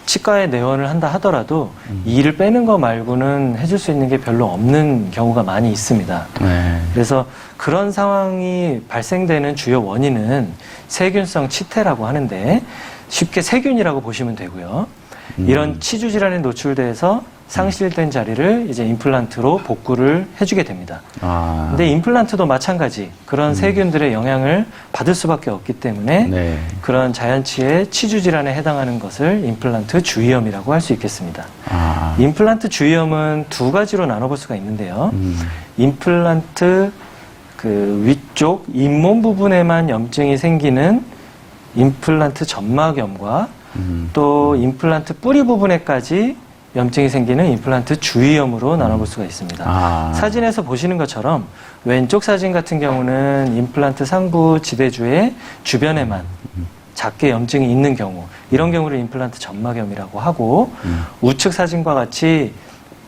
치과에 내원을 한다 하더라도 이를 빼는 거 말고는 해줄 수 있는 게 별로 없는 경우가 많이 있습니다. 네. 그래서 그런 상황이 발생되는 주요 원인은 세균성 치태라고 하는데 쉽게 세균이라고 보시면 되고요. 이런 치주 질환에 노출돼서 상실된 자리를 이제 임플란트로 복구를 해주게 됩니다. 아, 근데 임플란트도 마찬가지 그런 세균들의 영향을 받을 수밖에 없기 때문에 네. 그런 자연치의 치주 질환에 해당하는 것을 임플란트 주위염이라고 할 수 있겠습니다. 아, 임플란트 주위염은 두 가지로 나눠볼 수가 있는데요. 임플란트 그 위쪽 잇몸 부분에만 염증이 생기는 임플란트 점막염과 또 임플란트 뿌리 부분에까지 염증이 생기는 임플란트 주위염으로 나눠볼 수가 있습니다. 아. 사진에서 보시는 것처럼 왼쪽 사진 같은 경우는 임플란트 상부 지대주의 주변에만 작게 염증이 있는 경우, 이런 경우를 임플란트 점막염이라고 하고 우측 사진과 같이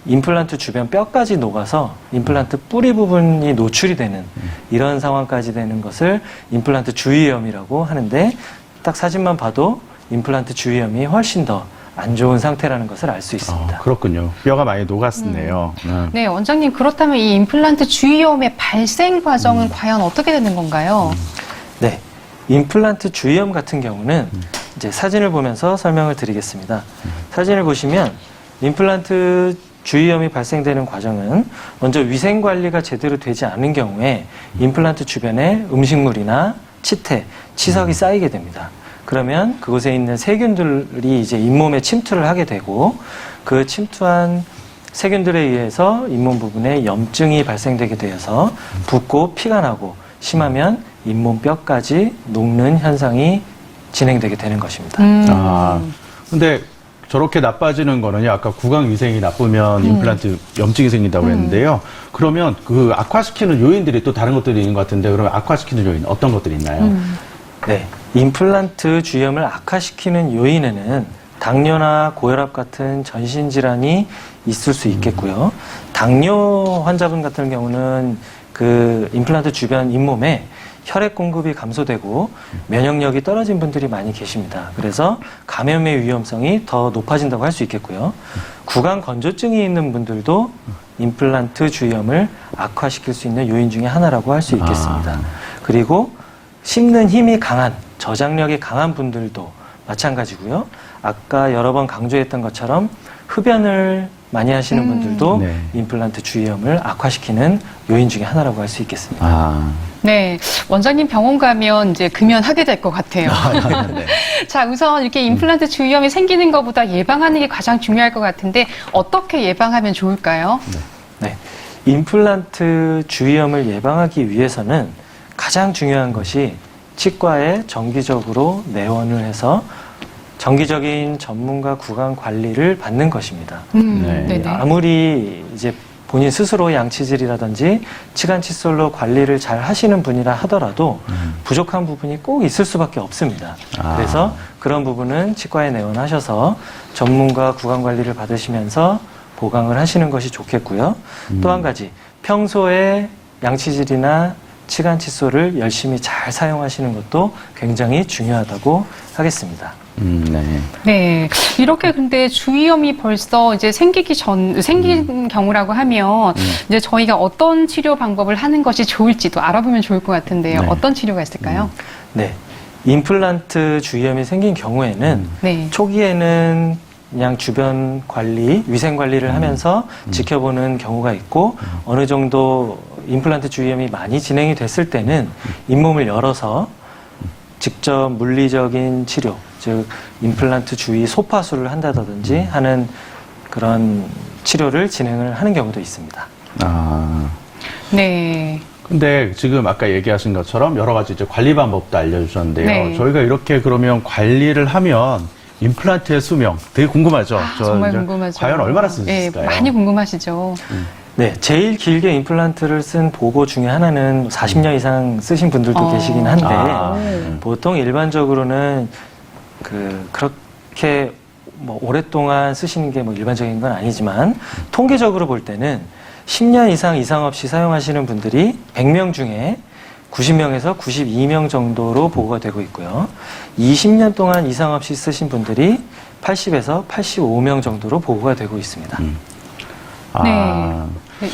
임플란트 주변 뼈까지 녹아서 임플란트 뿌리 부분이 노출이 되는 이런 상황까지 되는 것을 임플란트 주위염이라고 하는데 딱 사진만 봐도 임플란트 주위염이 훨씬 더 안 좋은 상태라는 것을 알 수 있습니다. 그렇군요. 뼈가 많이 녹았네요. 네, 원장님, 그렇다면 이 임플란트 주위염의 발생 과정은 과연 어떻게 되는 건가요? 네. 임플란트 주위염 같은 경우는 이제 사진을 보면서 설명을 드리겠습니다. 사진을 보시면 임플란트 주위염이 발생되는 과정은 먼저 위생 관리가 제대로 되지 않은 경우에 임플란트 주변에 음식물이나 치태, 치석이 쌓이게 됩니다. 그러면 그곳에 있는 세균들이 이제 잇몸에 침투를 하게 되고 그 침투한 세균들에 의해서 잇몸 부분에 염증이 발생되게 되어서 붓고 피가 나고 심하면 잇몸뼈까지 녹는 현상이 진행되게 되는 것입니다. 아, 근데 저렇게 나빠지는 거는요, 아까 구강 위생이 나쁘면 임플란트 염증이 생긴다고 했는데요. 그러면 그 악화시키는 요인들이 또 다른 것들이 있는 것 같은데, 그러면 악화시키는 요인 어떤 것들이 있나요? 네, 임플란트 주위염을 악화시키는 요인에는 당뇨나 고혈압 같은 전신 질환이 있을 수 있겠고요. 당뇨 환자분 같은 경우는 그 임플란트 주변 잇몸에 혈액 공급이 감소되고 면역력이 떨어진 분들이 많이 계십니다. 그래서 감염의 위험성이 더 높아진다고 할 수 있겠고요. 구강 건조증이 있는 분들도 임플란트 주위염을 악화시킬 수 있는 요인 중에 하나라고 할 수 있겠습니다. 그리고 씹는 힘이 강한, 저장력이 강한 분들도 마찬가지고요. 아까 여러 번 강조했던 것처럼 흡연을 많이 하시는 분들도 네. 임플란트 주위염을 악화시키는 요인 중에 하나라고 할 수 있겠습니다. 아, 네, 원장님 병원 가면 이제 금연하게 될 것 같아요. 네. 자, 우선 이렇게 임플란트 주위염이 생기는 것보다 예방하는 게 가장 중요할 것 같은데 어떻게 예방하면 좋을까요? 네, 임플란트 주위염을 예방하기 위해서는 가장 중요한 것이 치과에 정기적으로 내원을 해서 정기적인 전문가 구강 관리를 받는 것입니다. 네. 네네. 아무리 이제 본인 스스로 양치질이라든지 치간 칫솔로 관리를 잘 하시는 분이라 하더라도 부족한 부분이 꼭 있을 수밖에 없습니다. 아. 그래서 그런 부분은 치과에 내원하셔서 전문가 구강 관리를 받으시면서 보강을 하시는 것이 좋겠고요. 또 한 가지, 평소에 양치질이나 치간 칫솔을 열심히 잘 사용하시는 것도 굉장히 중요하다고 하겠습니다. 네. 네. 이렇게 근데 주위염이 벌써 이제 생긴 경우라고 하면 이제 저희가 어떤 치료 방법을 하는 것이 좋을지도 알아보면 좋을 것 같은데요. 네. 어떤 치료가 있을까요? 네. 임플란트 주위염이 생긴 경우에는 네. 초기에는 그냥 주변 관리, 위생 관리를 하면서 지켜보는 경우가 있고 어느 정도 임플란트 주위염이 많이 진행이 됐을 때는 잇몸을 열어서 직접 물리적인 치료, 즉 임플란트 주위 소파수를 한다든지 하는 그런 치료를 진행을 하는 경우도 있습니다. 아. 네. 근데 지금 아까 얘기하신 것처럼 여러 가지 이제 관리 방법도 알려주셨는데요. 네. 저희가 이렇게 그러면 관리를 하면 임플란트의 수명 되게 궁금하죠. 정말 이제 궁금하죠. 과연 얼마나 쓰실까요? 네, 많이 궁금하시죠. 네, 제일 길게 임플란트를 쓴 보고 중에 하나는 40년 이상 쓰신 분들도 계시긴 한데 아. 보통 일반적으로는 그렇게 뭐 오랫동안 쓰시는 게 뭐 일반적인 건 아니지만 통계적으로 볼 때는 10년 이상 없이 사용하시는 분들이 100명 중에 90명에서 92명 정도로 보고가 되고 있고요. 20년 동안 이상 없이 쓰신 분들이 80에서 85명 정도로 보고가 되고 있습니다. 아, 네.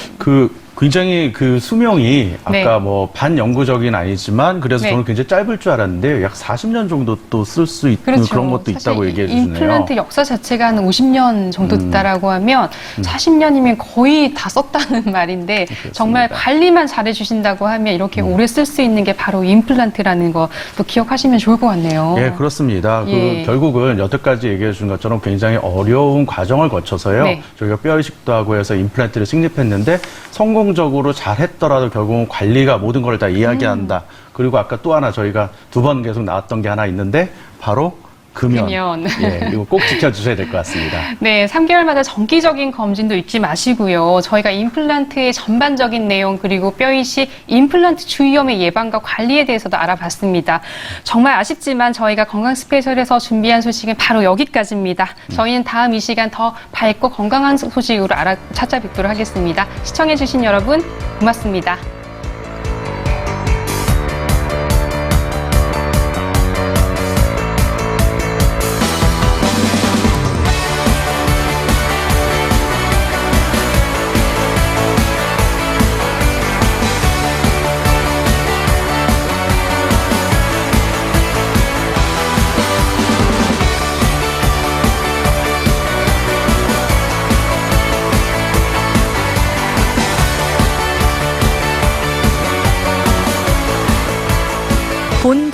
굉장히 그 수명이 아까 네. 뭐 반영구적인 아니지만 그래서 네. 저는 굉장히 짧을 줄 알았는데 약 40년 정도 또 쓸 수 있는 그렇죠. 그런 것도 사실 있다고 얘기해 주시네요. 임플란트 역사 자체가 한 50년 정도 됐다라고 하면 40년이면 거의 다 썼다는 말인데 정말 관리만 잘해 주신다고 하면 이렇게 오래 쓸 수 있는 게 바로 임플란트라는 거 또 기억하시면 좋을 것 같네요. 예, 그렇습니다. 예. 결국은 여태까지 얘기해 준 것처럼 굉장히 어려운 과정을 거쳐서요. 네. 저희가 뼈 이식도 하고 해서 임플란트를 식립했는데 성공적으로 잘 했더라도 결국은 관리가 모든 걸 다 이야기한다. 그리고 아까 또 하나 저희가 두 번 계속 나왔던 게 하나 있는데 바로 금연. 예, 이거 꼭 지켜주셔야 될 것 같습니다. 네, 3개월마다 정기적인 검진도 잊지 마시고요. 저희가 임플란트의 전반적인 내용 그리고 뼈 이식, 임플란트 주위염의 예방과 관리에 대해서도 알아봤습니다. 정말 아쉽지만 저희가 건강 스페셜에서 준비한 소식은 바로 여기까지입니다. 저희는 다음 이 시간 더 밝고 건강한 소식으로 찾아뵙도록 하겠습니다. 시청해주신 여러분 고맙습니다.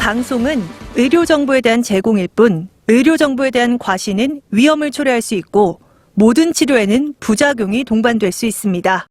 방송은 의료 정보에 대한 제공일 뿐 의료 정보에 대한 과시는 위험을 초래할 수 있고 모든 치료에는 부작용이 동반될 수 있습니다.